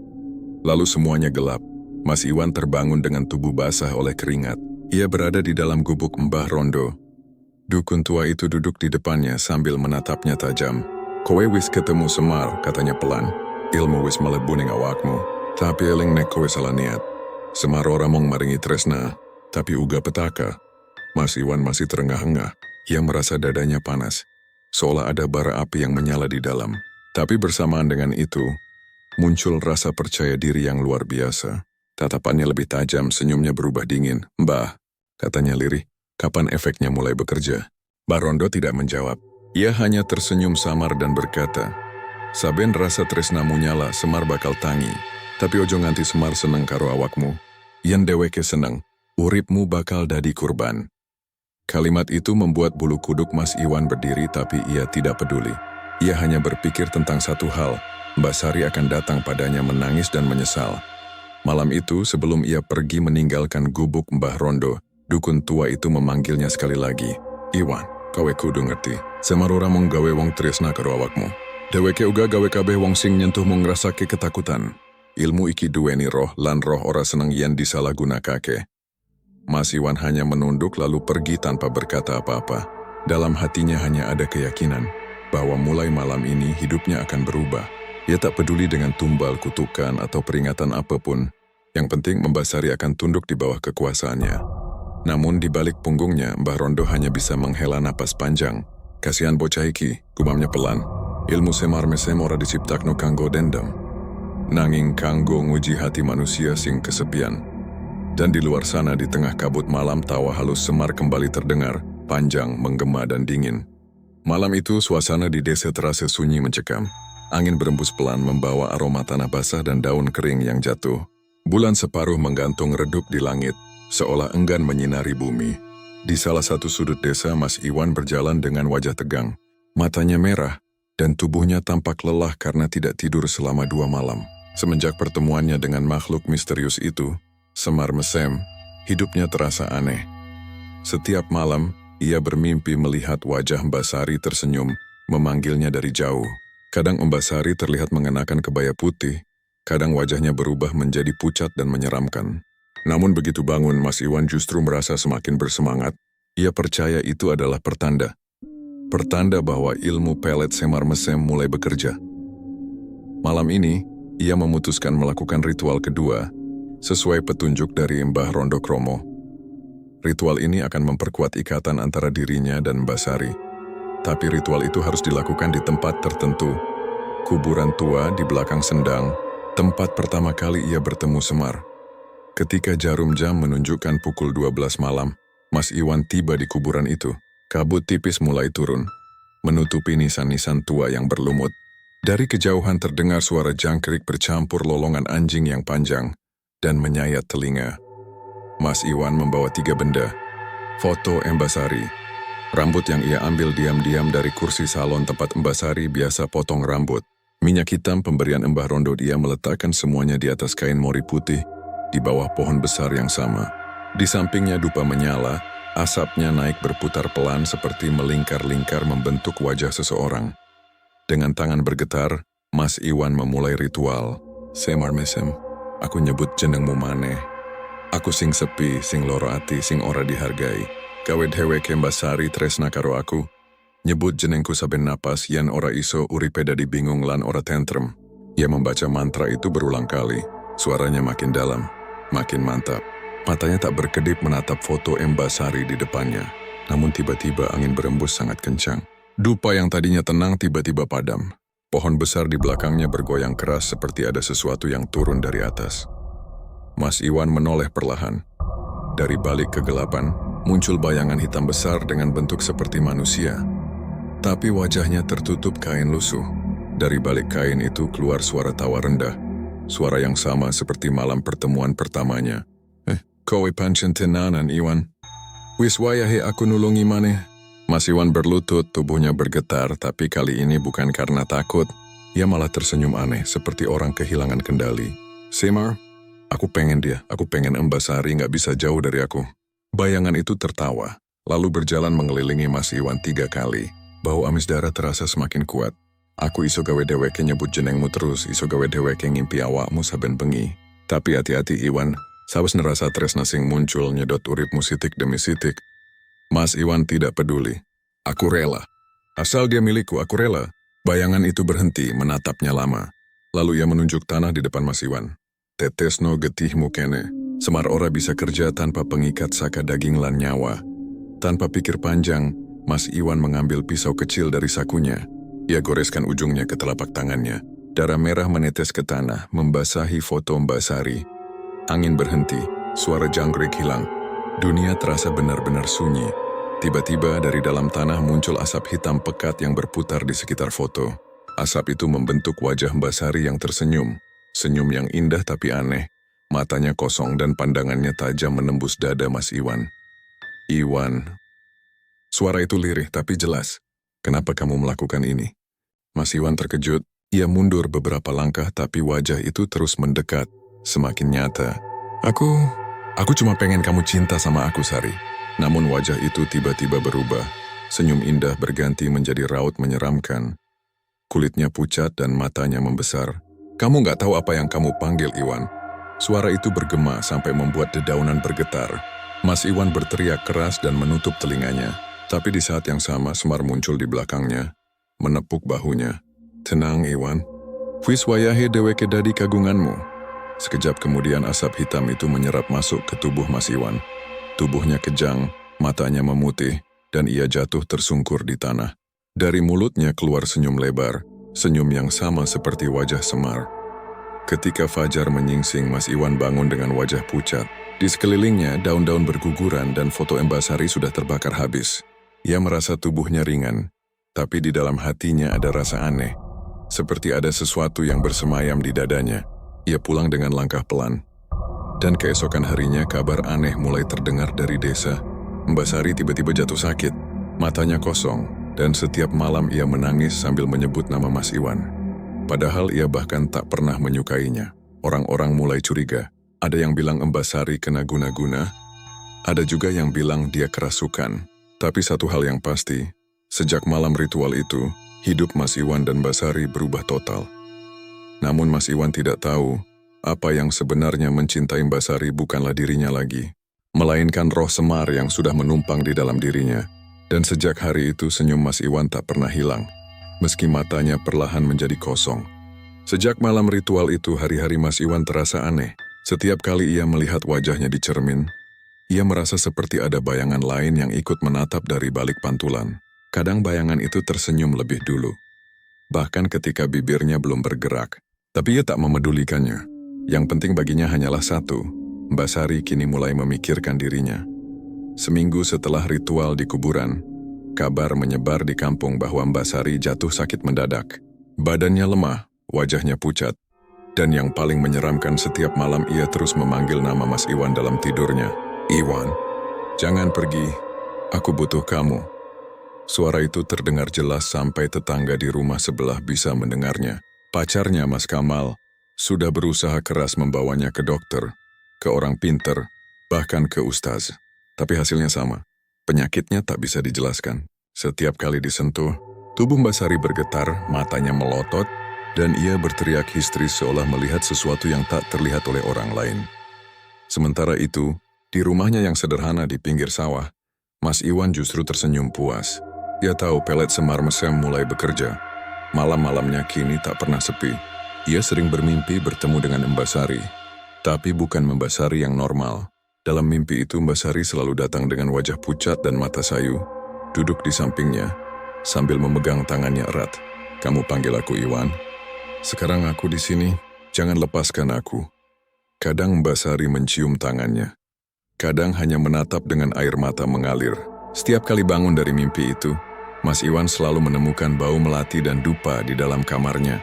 Lalu semuanya gelap. Mas Iwan terbangun dengan tubuh basah oleh keringat. Ia berada di dalam gubuk Mbah Rondo. Dukun tua itu duduk di depannya sambil menatapnya tajam. Kowe wis ketemu Semar, katanya pelan. Ilmu wis melebu ning awakmu. Tapi eling nek kowe salah niat. Semar ora mung maringi tresna, tapi uga petaka. Mas Iwan masih terengah-engah. Ia merasa dadanya panas, seolah ada bara api yang menyala di dalam. Tapi bersamaan dengan itu, muncul rasa percaya diri yang luar biasa. Tatapannya lebih tajam, senyumnya berubah dingin. Mbah, katanya lirih, kapan efeknya mulai bekerja? Mbah Rondo tidak menjawab. Ia hanya tersenyum samar dan berkata, saben rasa tresnamu nyala, Semar bakal tangi. Tapi ojo nganti Semar seneng karo awakmu. Yen deweke seneng, uripmu bakal dadi kurban. Kalimat itu membuat bulu kuduk Mas Iwan berdiri tapi ia tidak peduli. Ia hanya berpikir tentang satu hal, Mbak Sari akan datang padanya menangis dan menyesal. Malam itu sebelum ia pergi meninggalkan gubuk Mbah Rondo, dukun tua itu memanggilnya sekali lagi. Iwan, kowe kudu ngerti, Semar ora mung gawe wong tresna karo awakmu. Dheweke uga gawe kabeh wong sing nyentuh mung ngrasake ketakutan. Ilmu iki duweni roh lan roh ora seneng yen disalahgunakake. Mas Iwan hanya menunduk lalu pergi tanpa berkata apa-apa. Dalam hatinya hanya ada keyakinan bahwa mulai malam ini hidupnya akan berubah. Ia tak peduli dengan tumbal, kutukan, atau peringatan apapun. Yang penting Mbah Sari akan tunduk di bawah kekuasaannya. Namun di balik punggungnya, Mbah Rondo hanya bisa menghela napas panjang. Kasihan bocah iki, gumamnya pelan. Ilmu Semar Mesem ora diciptakno kanggo dendam. Nanging kanggo nguji hati manusia sing kesepian. Dan di luar sana di tengah kabut malam tawa halus Semar kembali terdengar, panjang, menggema dan dingin. Malam itu suasana di desa terasa sunyi mencekam. Angin berembus pelan membawa aroma tanah basah dan daun kering yang jatuh. Bulan separuh menggantung redup di langit, seolah enggan menyinari bumi. Di salah satu sudut desa, Mas Iwan berjalan dengan wajah tegang. Matanya merah, dan tubuhnya tampak lelah karena tidak tidur selama 2 malam. Semenjak pertemuannya dengan makhluk misterius itu, Semar Mesem, hidupnya terasa aneh. Setiap malam, ia bermimpi melihat wajah Mbak Sari tersenyum, memanggilnya dari jauh. Kadang Mbak Sari terlihat mengenakan kebaya putih, kadang wajahnya berubah menjadi pucat dan menyeramkan. Namun begitu bangun, Mas Iwan justru merasa semakin bersemangat. Ia percaya itu adalah pertanda. Pertanda bahwa ilmu pelet Semar Mesem mulai bekerja. Malam ini, ia memutuskan melakukan ritual kedua, sesuai petunjuk dari Mbah Rondo Kromo. Ritual ini akan memperkuat ikatan antara dirinya dan Mbak Sari. Tapi ritual itu harus dilakukan di tempat tertentu. Kuburan tua di belakang sendang, tempat pertama kali ia bertemu Semar. Ketika jarum jam menunjukkan pukul 12 malam, Mas Iwan tiba di kuburan itu. Kabut tipis mulai turun, menutupi nisan-nisan tua yang berlumut. Dari kejauhan terdengar suara jangkrik bercampur lolongan anjing yang panjang dan menyayat telinga. Mas Iwan membawa 3 benda. Foto Mbak Sari. Rambut yang ia ambil diam-diam dari kursi salon tempat Mbak Sari biasa potong rambut. Minyak hitam pemberian Mbah Rondo, dia meletakkan semuanya di atas kain mori putih di bawah pohon besar yang sama. Di sampingnya dupa menyala, Asapnya naik berputar pelan seperti melingkar-lingkar membentuk wajah seseorang. Dengan tangan bergetar, Mas Iwan memulai ritual. Semar mesem, aku nyebut jenengmu maneh. Aku sing sepi, sing loro ati, sing ora dihargai. Gawe dheweke mbasari tresna karo aku. Nyebut jenengku saben napas yen ora iso uripe dadi bingung lan ora tentrem. Ia membaca mantra itu berulang kali. Suaranya makin dalam, makin mantap. Matanya tak berkedip menatap foto Mbasari di depannya. Namun tiba-tiba angin berembus sangat kencang. Dupa yang tadinya tenang tiba-tiba padam. Pohon besar di belakangnya bergoyang keras seperti ada sesuatu yang turun dari atas. Mas Iwan menoleh perlahan. Dari balik kegelapan, muncul bayangan hitam besar dengan bentuk seperti manusia. Tapi wajahnya tertutup kain lusuh. Dari balik kain itu keluar suara tawa rendah. Suara yang sama seperti malam pertemuan pertamanya. Kowe pancen tenanan, Iwan. Wis wayahe aku nulungi maneh. Mas Iwan berlutut, tubuhnya bergetar, tapi kali ini bukan karena takut. Ia malah tersenyum aneh, seperti orang kehilangan kendali. Semar, aku pengen Mbasari nggak bisa jauh dari aku. Bayangan itu tertawa, lalu berjalan mengelilingi Mas Iwan 3 kali. Bau amis darah terasa semakin kuat. Aku iso gawe dheweke nyebut jenengmu terus, iso gawe dheweke ngimpi awakmu saben bengi. Tapi hati-hati Iwan, sawes nerasa tresna sing muncul nyedot uripmu sitik demi sitik. Mas Iwan tidak peduli. Aku rela. Asal dia milikku, aku rela. Bayangan itu berhenti menatapnya lama. Lalu ia menunjuk tanah di depan Mas Iwan. Tetesno getihmu kene. Semar ora bisa kerja tanpa pengikat saka daging lan nyawa. Tanpa pikir panjang, Mas Iwan mengambil pisau kecil dari sakunya. Ia goreskan ujungnya ke telapak tangannya. Darah merah menetes ke tanah, membasahi foto Mbasari. Angin berhenti, suara jangkrik hilang. Dunia terasa benar-benar sunyi. Tiba-tiba dari dalam tanah muncul asap hitam pekat yang berputar di sekitar foto. Asap itu membentuk wajah Mbasari yang tersenyum. Senyum yang indah tapi aneh. Matanya kosong dan pandangannya tajam menembus dada Mas Iwan. Iwan. Suara itu lirih tapi jelas. Kenapa kamu melakukan ini? Mas Iwan terkejut. Ia mundur beberapa langkah tapi wajah itu terus mendekat. Semakin nyata. Aku cuma pengen kamu cinta sama aku, Sari. Namun wajah itu tiba-tiba berubah. Senyum indah berganti menjadi raut menyeramkan. Kulitnya pucat dan matanya membesar. Kamu gak tahu apa yang kamu panggil, Iwan. Suara itu bergema sampai membuat dedaunan bergetar. Mas Iwan berteriak keras dan menutup telinganya. Tapi di saat yang sama Semar muncul di belakangnya. Menepuk bahunya. Tenang, Iwan. Wis wayahe dheweke dadi kagunganmu. Sekejap kemudian asap hitam itu menyerap masuk ke tubuh Mas Iwan. Tubuhnya kejang, matanya memutih, dan ia jatuh tersungkur di tanah. Dari mulutnya keluar senyum lebar, senyum yang sama seperti wajah Semar. Ketika fajar menyingsing, Mas Iwan bangun dengan wajah pucat. Di sekelilingnya, daun-daun berguguran dan foto Mbasari sudah terbakar habis. Ia merasa tubuhnya ringan, tapi di dalam hatinya ada rasa aneh. Seperti ada sesuatu yang bersemayam di dadanya. Ia pulang dengan langkah pelan. Dan keesokan harinya kabar aneh mulai terdengar dari desa. Mbasari tiba-tiba jatuh sakit. Matanya kosong, dan setiap malam ia menangis sambil menyebut nama Mas Iwan. Padahal ia bahkan tak pernah menyukainya. Orang-orang mulai curiga. Ada yang bilang Mbasari kena guna-guna. Ada juga yang bilang dia kerasukan. Tapi satu hal yang pasti, sejak malam ritual itu, hidup Mas Iwan dan Mbasari berubah total. Namun Mas Iwan tidak tahu, apa yang sebenarnya mencintai Mbasari bukanlah dirinya lagi, melainkan roh Semar yang sudah menumpang di dalam dirinya. Dan sejak hari itu senyum Mas Iwan tak pernah hilang, meski matanya perlahan menjadi kosong. Sejak malam ritual itu, hari-hari Mas Iwan terasa aneh. Setiap kali ia melihat wajahnya di cermin, ia merasa seperti ada bayangan lain yang ikut menatap dari balik pantulan. Kadang bayangan itu tersenyum lebih dulu, bahkan ketika bibirnya belum bergerak. Tapi ia tak memedulikannya. Yang penting baginya hanyalah satu, Mbasari kini mulai memikirkan dirinya. Seminggu setelah ritual di kuburan, kabar menyebar di kampung bahwa Mbasari jatuh sakit mendadak. Badannya lemah, wajahnya pucat, dan yang paling menyeramkan, setiap malam ia terus memanggil nama Mas Iwan dalam tidurnya. Iwan, jangan pergi, aku butuh kamu. Suara itu terdengar jelas sampai tetangga di rumah sebelah bisa mendengarnya. Pacarnya Mas Kamal sudah berusaha keras membawanya ke dokter, ke orang pinter, bahkan ke ustaz. Tapi hasilnya sama. Penyakitnya tak bisa dijelaskan. Setiap kali disentuh, tubuh Mbak Sari bergetar, matanya melotot, dan ia berteriak histeris seolah melihat sesuatu yang tak terlihat oleh orang lain. Sementara itu, di rumahnya yang sederhana di pinggir sawah, Mas Iwan justru tersenyum puas. Ia tahu pelet semar mesem mulai bekerja. Malam-malamnya kini tak pernah sepi. Ia sering bermimpi bertemu dengan Mbak Sari. Tapi bukan Mbak Sari yang normal. Dalam mimpi itu Mbak Sari selalu datang dengan wajah pucat dan mata sayu. Duduk di sampingnya, sambil memegang tangannya erat. "Kamu panggil aku Iwan? Sekarang aku di sini, jangan lepaskan aku." Kadang Mbak Sari mencium tangannya. Kadang hanya menatap dengan air mata mengalir. Setiap kali bangun dari mimpi itu, Mas Iwan selalu menemukan bau melati dan dupa di dalam kamarnya.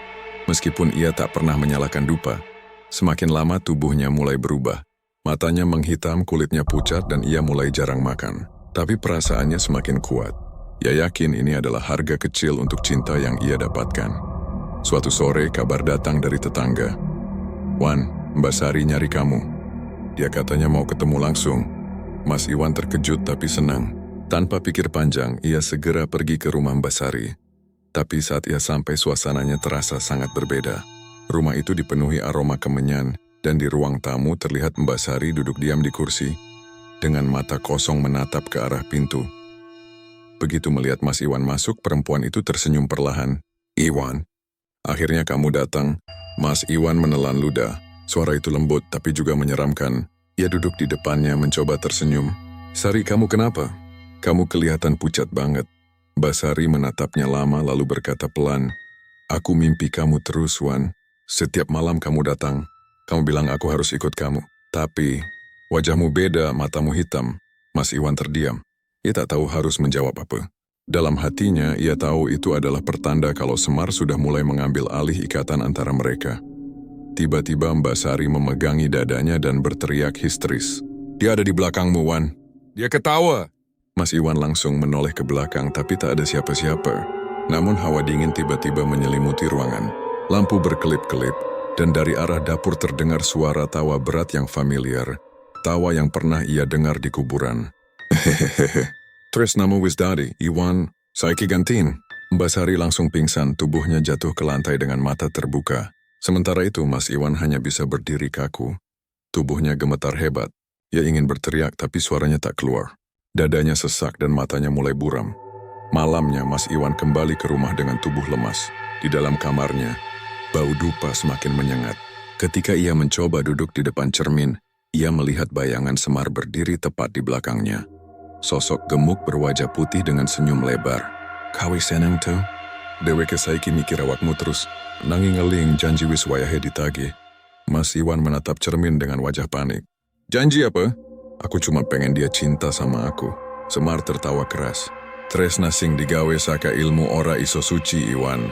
Meskipun ia tak pernah menyalakan dupa, semakin lama tubuhnya mulai berubah. Matanya menghitam, kulitnya pucat, dan ia mulai jarang makan. Tapi perasaannya semakin kuat. Ia yakin ini adalah harga kecil untuk cinta yang ia dapatkan. Suatu sore, kabar datang dari tetangga. "Wan, Mbak Sari nyari kamu." Dia katanya mau ketemu langsung. Mas Iwan terkejut tapi senang. Tanpa pikir panjang, ia segera pergi ke rumah Mbak Sari. Tapi saat ia sampai, suasananya terasa sangat berbeda. Rumah itu dipenuhi aroma kemenyan, dan di ruang tamu terlihat Mbak Sari duduk diam di kursi, dengan mata kosong menatap ke arah pintu. Begitu melihat Mas Iwan masuk, perempuan itu tersenyum perlahan. "Iwan, akhirnya kamu datang." Mas Iwan menelan ludah. Suara itu lembut tapi juga menyeramkan. Ia duduk di depannya mencoba tersenyum. "Sari, kamu kenapa? Kamu kelihatan pucat banget." Mbak Sari menatapnya lama lalu berkata pelan, "Aku mimpi kamu terus, Wan. Setiap malam kamu datang. Kamu bilang aku harus ikut kamu. Tapi wajahmu beda, matamu hitam." Mas Iwan terdiam. Ia tak tahu harus menjawab apa. Dalam hatinya, ia tahu itu adalah pertanda kalau Semar sudah mulai mengambil alih ikatan antara mereka. Tiba-tiba Mbak Sari memegangi dadanya dan berteriak histeris. "Dia ada di belakangmu, Wan." "Dia ketawa." Mas Iwan langsung menoleh ke belakang tapi tak ada siapa-siapa. Namun hawa dingin tiba-tiba menyelimuti ruangan. Lampu berkelip-kelip, dan dari arah dapur terdengar suara tawa berat yang familiar. Tawa yang pernah ia dengar di kuburan. "Hehehe. Tresnamu wis dadi, Iwan. Saiki gantiin." Mbak Sari langsung pingsan, tubuhnya jatuh ke lantai dengan mata terbuka. Sementara itu Mas Iwan hanya bisa berdiri kaku. Tubuhnya gemetar hebat. Ia ingin berteriak tapi suaranya tak keluar. Dadanya sesak dan matanya mulai buram. Malamnya Mas Iwan kembali ke rumah dengan tubuh lemas. Di dalam kamarnya, bau dupa semakin menyengat. Ketika ia mencoba duduk di depan cermin, ia melihat bayangan Semar berdiri tepat di belakangnya. Sosok gemuk berwajah putih dengan senyum lebar. "Kawi seneng tuh? Deweke saiki mikir awakmu terus. Nanging ngeling janji wis wayahe ditagih." Mas Iwan menatap cermin dengan wajah panik. "Janji apa? Aku cuma pengen dia cinta sama aku." Semar tertawa keras. "Tresna sing digawe saka ilmu ora iso suci, Iwan.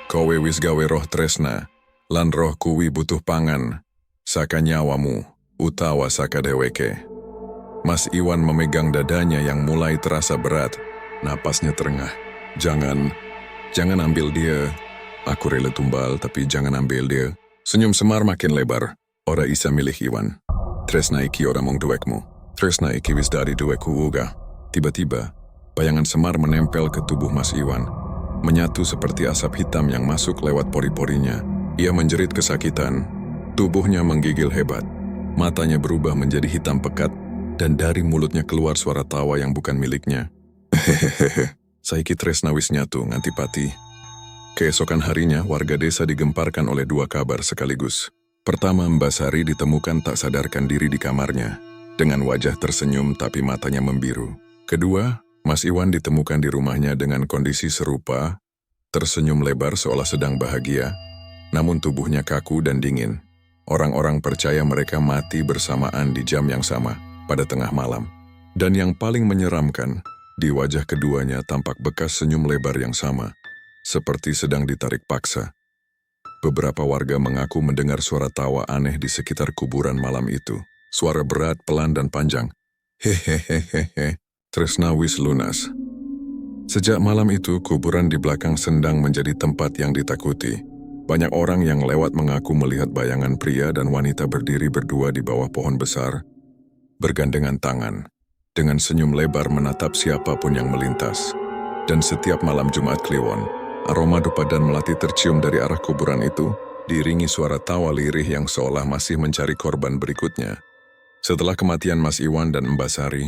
Kowe wis gawe roh tresna, lan roh kuwi butuh pangan, saka nyawamu, utawa saka deweke." Mas Iwan memegang dadanya yang mulai terasa berat. Napasnya terengah. Jangan ambil dia. Aku rela tumbal, tapi jangan ambil dia." Senyum Semar makin lebar. "Ora isa milih Iwan. Tresna iki ora mong duwekmu. Tresna iki wis dari duwekku uga." Tiba-tiba, bayangan Semar menempel ke tubuh Mas Iwan. Menyatu seperti asap hitam yang masuk lewat pori-porinya. Ia menjerit kesakitan. Tubuhnya menggigil hebat. Matanya berubah menjadi hitam pekat, dan dari mulutnya keluar suara tawa yang bukan miliknya. "Hehehe, saiki tresna wis nyatu nganti pati." Keesokan harinya, warga desa digemparkan oleh dua kabar sekaligus. Pertama, Mbak Sari ditemukan tak sadarkan diri di kamarnya, dengan wajah tersenyum tapi matanya membiru. Kedua, Mas Iwan ditemukan di rumahnya dengan kondisi serupa, tersenyum lebar seolah sedang bahagia, namun tubuhnya kaku dan dingin. Orang-orang percaya mereka mati bersamaan di jam yang sama, pada tengah malam. Dan yang paling menyeramkan, di wajah keduanya tampak bekas senyum lebar yang sama, seperti sedang ditarik paksa. Beberapa warga mengaku mendengar suara tawa aneh di sekitar kuburan malam itu. Suara berat, pelan, dan panjang. "Hehehehehe, tresna wis lunas." Sejak malam itu, kuburan di belakang sendang menjadi tempat yang ditakuti. Banyak orang yang lewat mengaku melihat bayangan pria dan wanita berdiri berdua di bawah pohon besar, bergandengan tangan. dengan senyum lebar menatap siapapun yang melintas. Dan setiap malam Jumat Kliwon, aroma dupa dan melati tercium dari arah kuburan itu, diiringi suara tawa lirih yang seolah masih mencari korban berikutnya. Setelah kematian Mas Iwan dan Mbak Sari,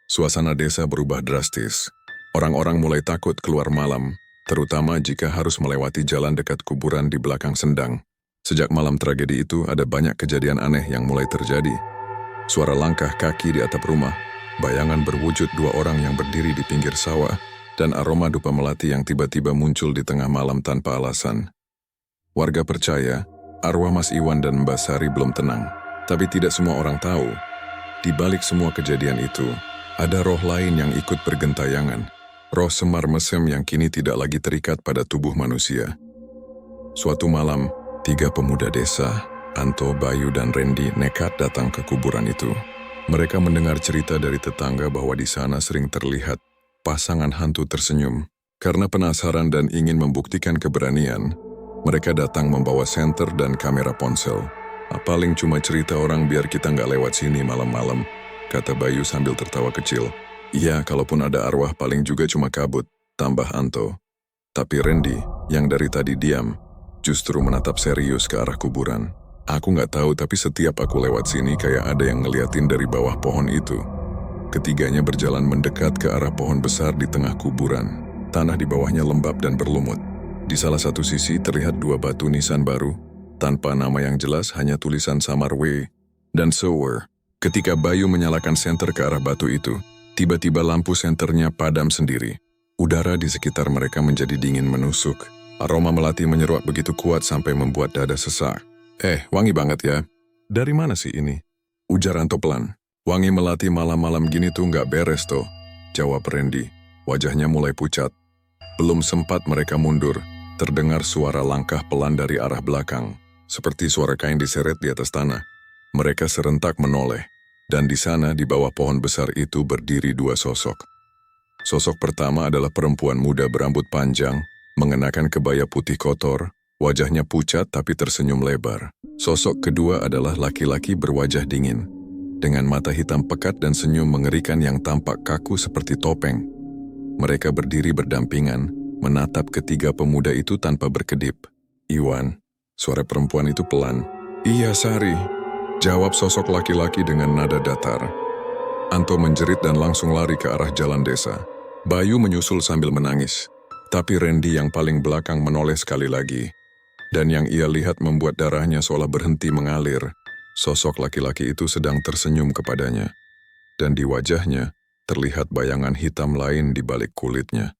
suasana desa berubah drastis. Orang-orang mulai takut keluar malam, terutama jika harus melewati jalan dekat kuburan di belakang Sendang. Sejak malam tragedi itu, ada banyak kejadian aneh yang mulai terjadi. Suara langkah kaki di atap rumah, bayangan berwujud dua orang yang berdiri di pinggir sawah, dan aroma dupa melati yang tiba-tiba muncul di tengah malam tanpa alasan. Warga percaya, arwah Mas Iwan dan Mbak Sari belum tenang. Tapi tidak semua orang tahu, di balik semua kejadian itu, ada roh lain yang ikut bergentayangan. Roh semar mesem yang kini tidak lagi terikat pada tubuh manusia. Suatu malam, 3 pemuda desa, Anto, Bayu, dan Randy nekat datang ke kuburan itu. Mereka mendengar cerita dari tetangga bahwa di sana sering terlihat pasangan hantu tersenyum. Karena penasaran dan ingin membuktikan keberanian, mereka datang membawa senter dan kamera ponsel. Paling cuma cerita orang biar kita nggak lewat sini malam-malam, kata Bayu sambil tertawa kecil. Iya, kalaupun ada arwah paling juga cuma kabut, tambah Anto. Tapi Randy, yang dari tadi diam, justru menatap serius ke arah kuburan. Aku nggak tahu, tapi setiap aku lewat sini kayak ada yang ngeliatin dari bawah pohon itu. Ketiganya berjalan mendekat ke arah pohon besar di tengah kuburan. Tanah di bawahnya lembab dan berlumut. Di salah satu sisi terlihat 2 batu nisan baru, tanpa nama yang jelas, hanya tulisan samar W dan Sower. Ketika Bayu menyalakan senter ke arah batu itu, tiba-tiba lampu senternya padam sendiri. Udara di sekitar mereka menjadi dingin menusuk. Aroma melati menyeruak begitu kuat sampai membuat dada sesak. Wangi banget ya. Dari mana sih ini? Ujar Anto pelan. Wangi melati malam-malam gini tuh nggak beres toh, jawab Randy. Wajahnya mulai pucat. Belum sempat mereka mundur, terdengar suara langkah pelan dari arah belakang, seperti suara kain diseret di atas tanah. Mereka serentak menoleh, dan di sana di bawah pohon besar itu berdiri 2 sosok. Sosok pertama adalah perempuan muda berambut panjang, mengenakan kebaya putih kotor, wajahnya pucat tapi tersenyum lebar. Sosok kedua adalah laki-laki berwajah dingin, dengan mata hitam pekat dan senyum mengerikan yang tampak kaku seperti topeng. Mereka berdiri berdampingan, menatap ketiga pemuda itu tanpa berkedip. Iwan, suara perempuan itu pelan. Iya Sari, jawab sosok laki-laki dengan nada datar. Anto menjerit dan langsung lari ke arah jalan desa. Bayu menyusul sambil menangis, tapi Randy yang paling belakang menoleh sekali lagi. Dan yang ia lihat membuat darahnya seolah berhenti mengalir. Sosok laki-laki itu sedang tersenyum kepadanya. Dan di wajahnya, terlihat bayangan hitam lain di balik kulitnya.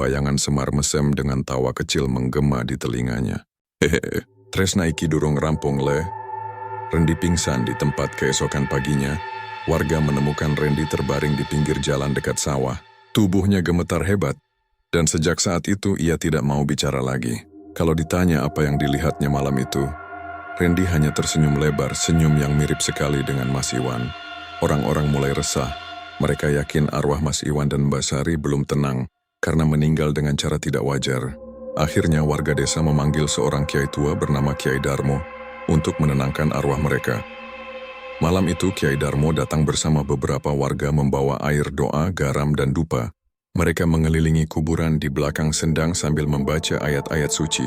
Bayangan semar mesem dengan tawa kecil menggema di telinganya. Hehehe, tresna iki durung rampung le. Randy pingsan di tempat keesokan paginya. Warga menemukan Randy terbaring di pinggir jalan dekat sawah. Tubuhnya gemetar hebat. Dan sejak saat itu ia tidak mau bicara lagi. Kalau ditanya apa yang dilihatnya malam itu, Randy hanya tersenyum lebar, senyum yang mirip sekali dengan Mas Iwan. Orang-orang mulai resah. Mereka yakin arwah Mas Iwan dan Mbak Sari belum tenang karena meninggal dengan cara tidak wajar. Akhirnya warga desa memanggil seorang kiai tua bernama Kiai Darmo untuk menenangkan arwah mereka. Malam itu Kiai Darmo datang bersama beberapa warga membawa air doa, garam, dan dupa. Mereka mengelilingi kuburan di belakang Sendang sambil membaca ayat-ayat suci.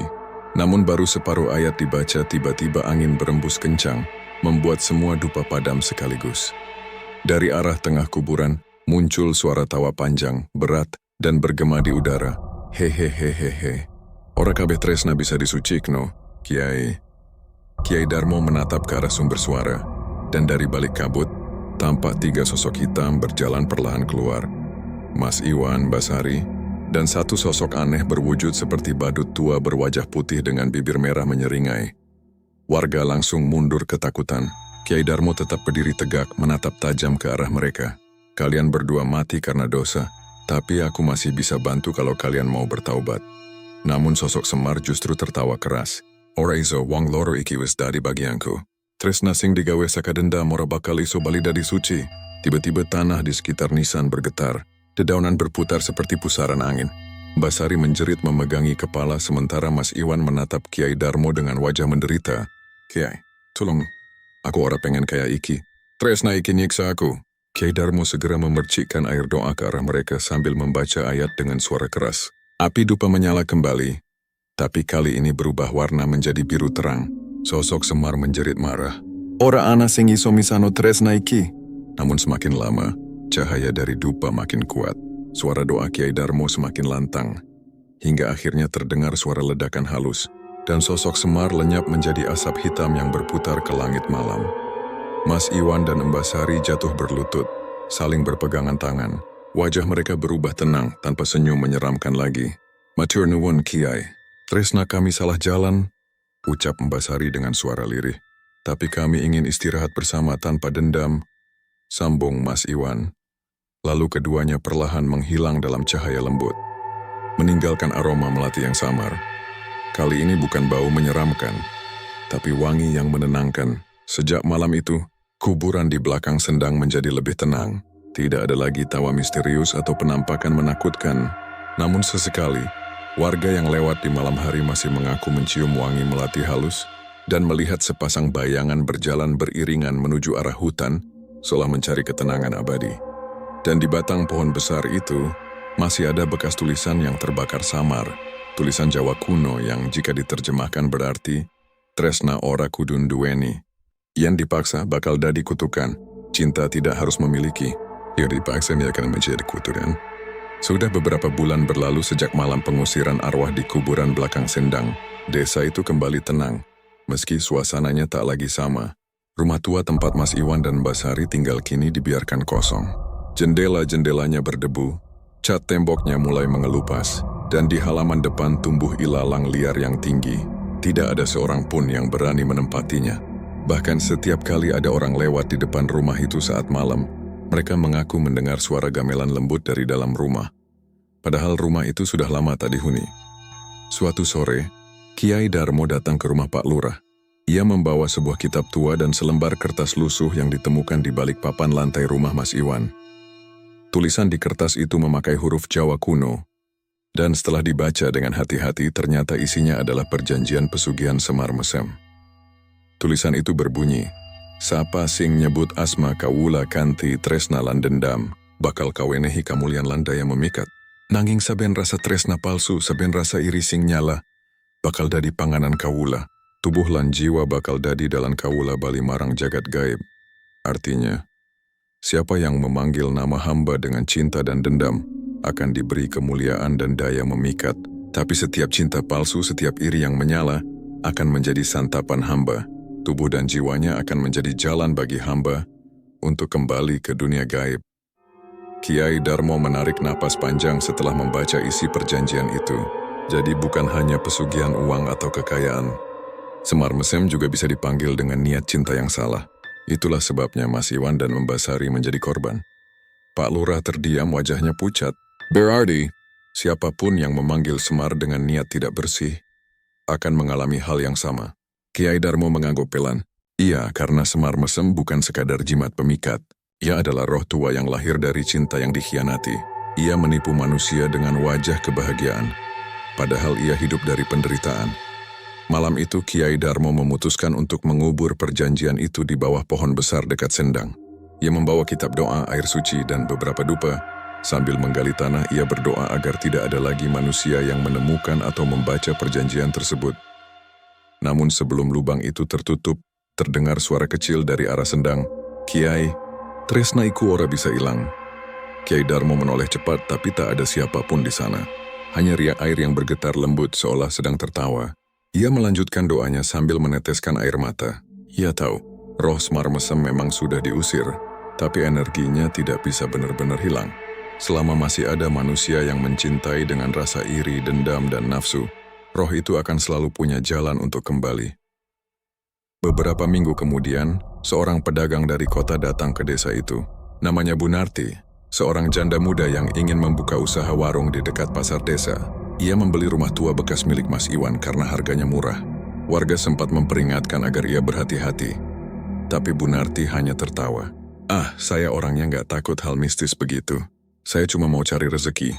Namun baru separuh ayat dibaca, tiba-tiba angin berembus kencang, membuat semua dupa padam sekaligus. Dari arah tengah kuburan, muncul suara tawa panjang, berat, dan bergema di udara. Hehehehehe. Ora kabeh tresna bisa disucikno, Kiai. Kiai Darmo menatap ke arah sumber suara, dan dari balik kabut, tampak 3 sosok hitam berjalan perlahan keluar. Mas Iwan, Mbak Sari, dan satu sosok aneh berwujud seperti badut tua berwajah putih dengan bibir merah menyeringai. Warga langsung mundur ketakutan. Kiai Darmo tetap berdiri tegak menatap tajam ke arah mereka. Kalian berdua mati karena dosa, tapi aku masih bisa bantu kalau kalian mau bertaubat. Namun sosok Semar justru tertawa keras. Ora iso wong loro iki wis dadi bagianku. Tresna sing digawe sakadendam ora bakal iso bali dadi suci. Tiba-tiba tanah di sekitar nisan bergetar. Dedaunan berputar seperti pusaran angin. Mbak Sari menjerit memegangi kepala sementara Mas Iwan menatap Kiai Darmo dengan wajah menderita. Kiai, tolong, aku ora pengen kayak iki. Tresna iki nyiksa aku. Kiai Darmo segera memercikkan air doa ke arah mereka sambil membaca ayat dengan suara keras. Api dupa menyala kembali, tapi kali ini berubah warna menjadi biru terang. Sosok Semar menjerit marah. Ora ana sing iso misano tresna iki. Namun semakin lama, cahaya dari dupa makin kuat. Suara doa Kiai Darmo semakin lantang, hingga akhirnya terdengar suara ledakan halus, dan sosok Semar lenyap menjadi asap hitam yang berputar ke langit malam. Mas Iwan dan Mbak Sari jatuh berlutut, saling berpegangan tangan. Wajah mereka berubah tenang tanpa senyum menyeramkan lagi. Matur nuwun Kiai, tresna kami salah jalan, ucap Mbak Sari dengan suara lirih. Tapi kami ingin istirahat bersama tanpa dendam, sambung Mas Iwan. Lalu keduanya perlahan menghilang dalam cahaya lembut, meninggalkan aroma melati yang samar. Kali ini bukan bau menyeramkan, tapi wangi yang menenangkan. Sejak malam itu, kuburan di belakang Sendang menjadi lebih tenang. Tidak ada lagi tawa misterius atau penampakan menakutkan. Namun sesekali, warga yang lewat di malam hari masih mengaku mencium wangi melati halus dan melihat sepasang bayangan berjalan beriringan menuju arah hutan, seolah mencari ketenangan abadi. Dan di batang pohon besar itu, masih ada bekas tulisan yang terbakar samar. Tulisan Jawa kuno yang jika diterjemahkan berarti, Tresna ora kudun duweni. Yang dipaksa bakal dadi kutukan. Cinta tidak harus memiliki. Yang dipaksa ini akan menjadi kutukan. Sudah beberapa bulan berlalu sejak malam pengusiran arwah di kuburan belakang Sendang. Desa itu kembali tenang, meski suasananya tak lagi sama. Rumah tua tempat Mas Iwan dan Mbak Sari tinggal kini dibiarkan kosong. Jendela-jendelanya berdebu, cat temboknya mulai mengelupas, dan di halaman depan tumbuh ilalang liar yang tinggi. Tidak ada seorang pun yang berani menempatinya. Bahkan setiap kali ada orang lewat di depan rumah itu saat malam, mereka mengaku mendengar suara gamelan lembut dari dalam rumah. Padahal rumah itu sudah lama tak dihuni. Suatu sore, Kiai Darmo datang ke rumah Pak Lurah. Ia membawa sebuah kitab tua dan selembar kertas lusuh yang ditemukan di balik papan lantai rumah Mas Iwan. Tulisan di kertas itu memakai huruf Jawa kuno, dan setelah dibaca dengan hati-hati ternyata isinya adalah perjanjian pesugihan Semar Mesem. Tulisan itu berbunyi, Sapa sing nyebut asma kawula kanthi tresna lan dendam, bakal kawenehi kamulyan lan daya memikat. Nanging saben rasa tresna palsu, saben rasa iri sing nyala, bakal dadi panganan kawula. Tubuh lan jiwa bakal dadi dalan kawula bali marang jagat gaib. Artinya, siapa yang memanggil nama hamba dengan cinta dan dendam, akan diberi kemuliaan dan daya memikat. Tapi setiap cinta palsu, setiap iri yang menyala, akan menjadi santapan hamba. Tubuh dan jiwanya akan menjadi jalan bagi hamba untuk kembali ke dunia gaib. Kiai Darmo menarik napas panjang setelah membaca isi perjanjian itu. Jadi bukan hanya pesugihan uang atau kekayaan. Semar Mesem juga bisa dipanggil dengan niat cinta yang salah. Itulah sebabnya Mas Iwan dan Mbak Sari menjadi korban. Pak Lurah terdiam, wajahnya pucat. Berarti, siapapun yang memanggil Semar dengan niat tidak bersih akan mengalami hal yang sama. Kiai Darmo mengangguk pelan. Iya, karena Semar Mesem bukan sekadar jimat pemikat. Ia adalah roh tua yang lahir dari cinta yang dikhianati. Ia menipu manusia dengan wajah kebahagiaan, padahal ia hidup dari penderitaan. Malam itu Kiai Darmo memutuskan untuk mengubur perjanjian itu di bawah pohon besar dekat Sendang. Ia membawa kitab doa, air suci, dan beberapa dupa. Sambil menggali tanah, ia berdoa agar tidak ada lagi manusia yang menemukan atau membaca perjanjian tersebut. Namun sebelum lubang itu tertutup, terdengar suara kecil dari arah Sendang. Kiai, tresna iku ora bisa hilang. Kiai Darmo menoleh cepat, tapi tak ada siapapun di sana. Hanya riak air yang bergetar lembut seolah sedang tertawa. Ia melanjutkan doanya sambil meneteskan air mata. Ia tahu, roh Semar Mesem memang sudah diusir, tapi energinya tidak bisa benar-benar hilang. Selama masih ada manusia yang mencintai dengan rasa iri, dendam, dan nafsu, roh itu akan selalu punya jalan untuk kembali. Beberapa minggu kemudian, seorang pedagang dari kota datang ke desa itu. Namanya Bunarti, seorang janda muda yang ingin membuka usaha warung di dekat pasar desa. Ia membeli rumah tua bekas milik Mas Iwan karena harganya murah. Warga sempat memperingatkan agar ia berhati-hati, tapi Bunarti hanya tertawa. Saya orangnya nggak takut hal mistis begitu. Saya cuma mau cari rezeki.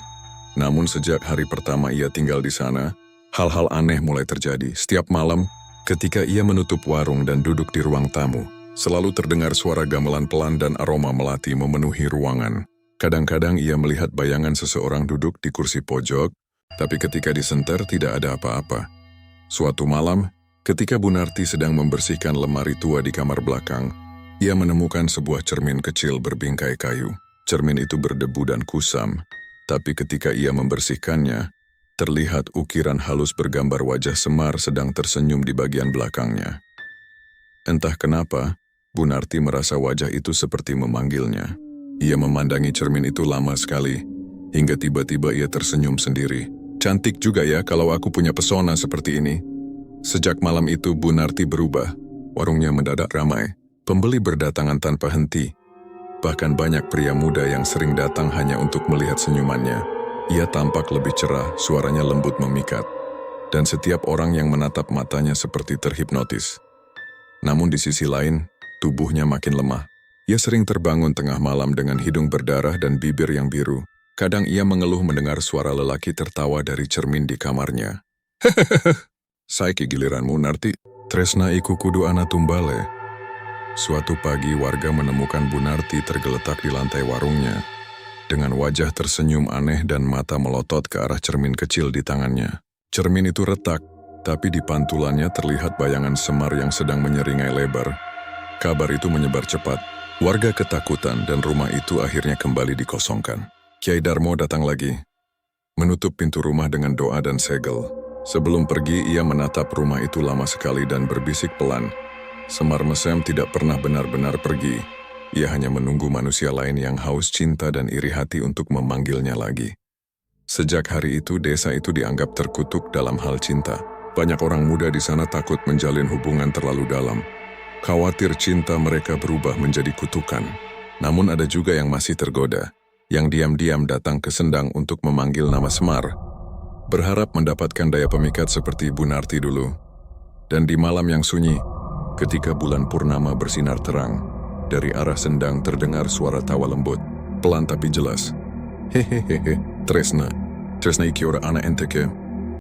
Namun sejak hari pertama ia tinggal di sana, hal-hal aneh mulai terjadi. Setiap malam, ketika ia menutup warung dan duduk di ruang tamu, Selalu terdengar suara gamelan pelan dan aroma melati memenuhi ruangan. Kadang-kadang ia melihat bayangan seseorang duduk di kursi pojok, tapi ketika disenter tidak ada apa-apa. Suatu malam, ketika Bu Narti sedang membersihkan lemari tua di kamar belakang, ia menemukan sebuah cermin kecil berbingkai kayu. Cermin itu berdebu dan kusam, tapi ketika ia membersihkannya, terlihat ukiran halus bergambar wajah Semar sedang tersenyum di bagian belakangnya. Entah kenapa, Bu Narti merasa wajah itu seperti memanggilnya. Ia memandangi cermin itu lama sekali, hingga tiba-tiba ia tersenyum sendiri. Cantik juga ya kalau aku punya pesona seperti ini. Sejak malam itu Bu Narti berubah. Warungnya mendadak ramai. Pembeli berdatangan tanpa henti. Bahkan banyak pria muda yang sering datang hanya untuk melihat senyumannya. Ia tampak lebih cerah, suaranya lembut memikat. Dan setiap orang yang menatap matanya seperti terhipnotis. Namun di sisi lain, tubuhnya makin lemah. Ia sering terbangun tengah malam dengan hidung berdarah dan bibir yang biru. Kadang ia mengeluh mendengar suara lelaki tertawa dari cermin di kamarnya. Saiki giliranmu, Narti. Tresna iku kudu ana tumbale. Suatu pagi warga menemukan Bu Narti tergeletak di lantai warungnya, dengan wajah tersenyum aneh dan mata melotot ke arah cermin kecil di tangannya. Cermin itu retak, tapi di pantulannya terlihat bayangan Semar yang sedang menyeringai lebar. Kabar itu menyebar cepat. Warga ketakutan dan rumah itu akhirnya kembali dikosongkan. Kiai Darmo datang lagi, menutup pintu rumah dengan doa dan segel. Sebelum pergi, ia menatap rumah itu lama sekali dan berbisik pelan. Semar Mesem tidak pernah benar-benar pergi. Ia hanya menunggu manusia lain yang haus cinta dan iri hati untuk memanggilnya lagi. Sejak hari itu, desa itu dianggap terkutuk dalam hal cinta. Banyak orang muda di sana takut menjalin hubungan terlalu dalam. Khawatir cinta mereka berubah menjadi kutukan. Namun ada juga yang masih tergoda, yang diam-diam datang ke Sendang untuk memanggil nama Semar, berharap mendapatkan daya pemikat seperti Bu Narti dulu. Dan di malam yang sunyi, ketika bulan purnama bersinar terang, dari arah Sendang terdengar suara tawa lembut, pelan tapi jelas. Hehehehe, Tresna iki ora ana ente ke?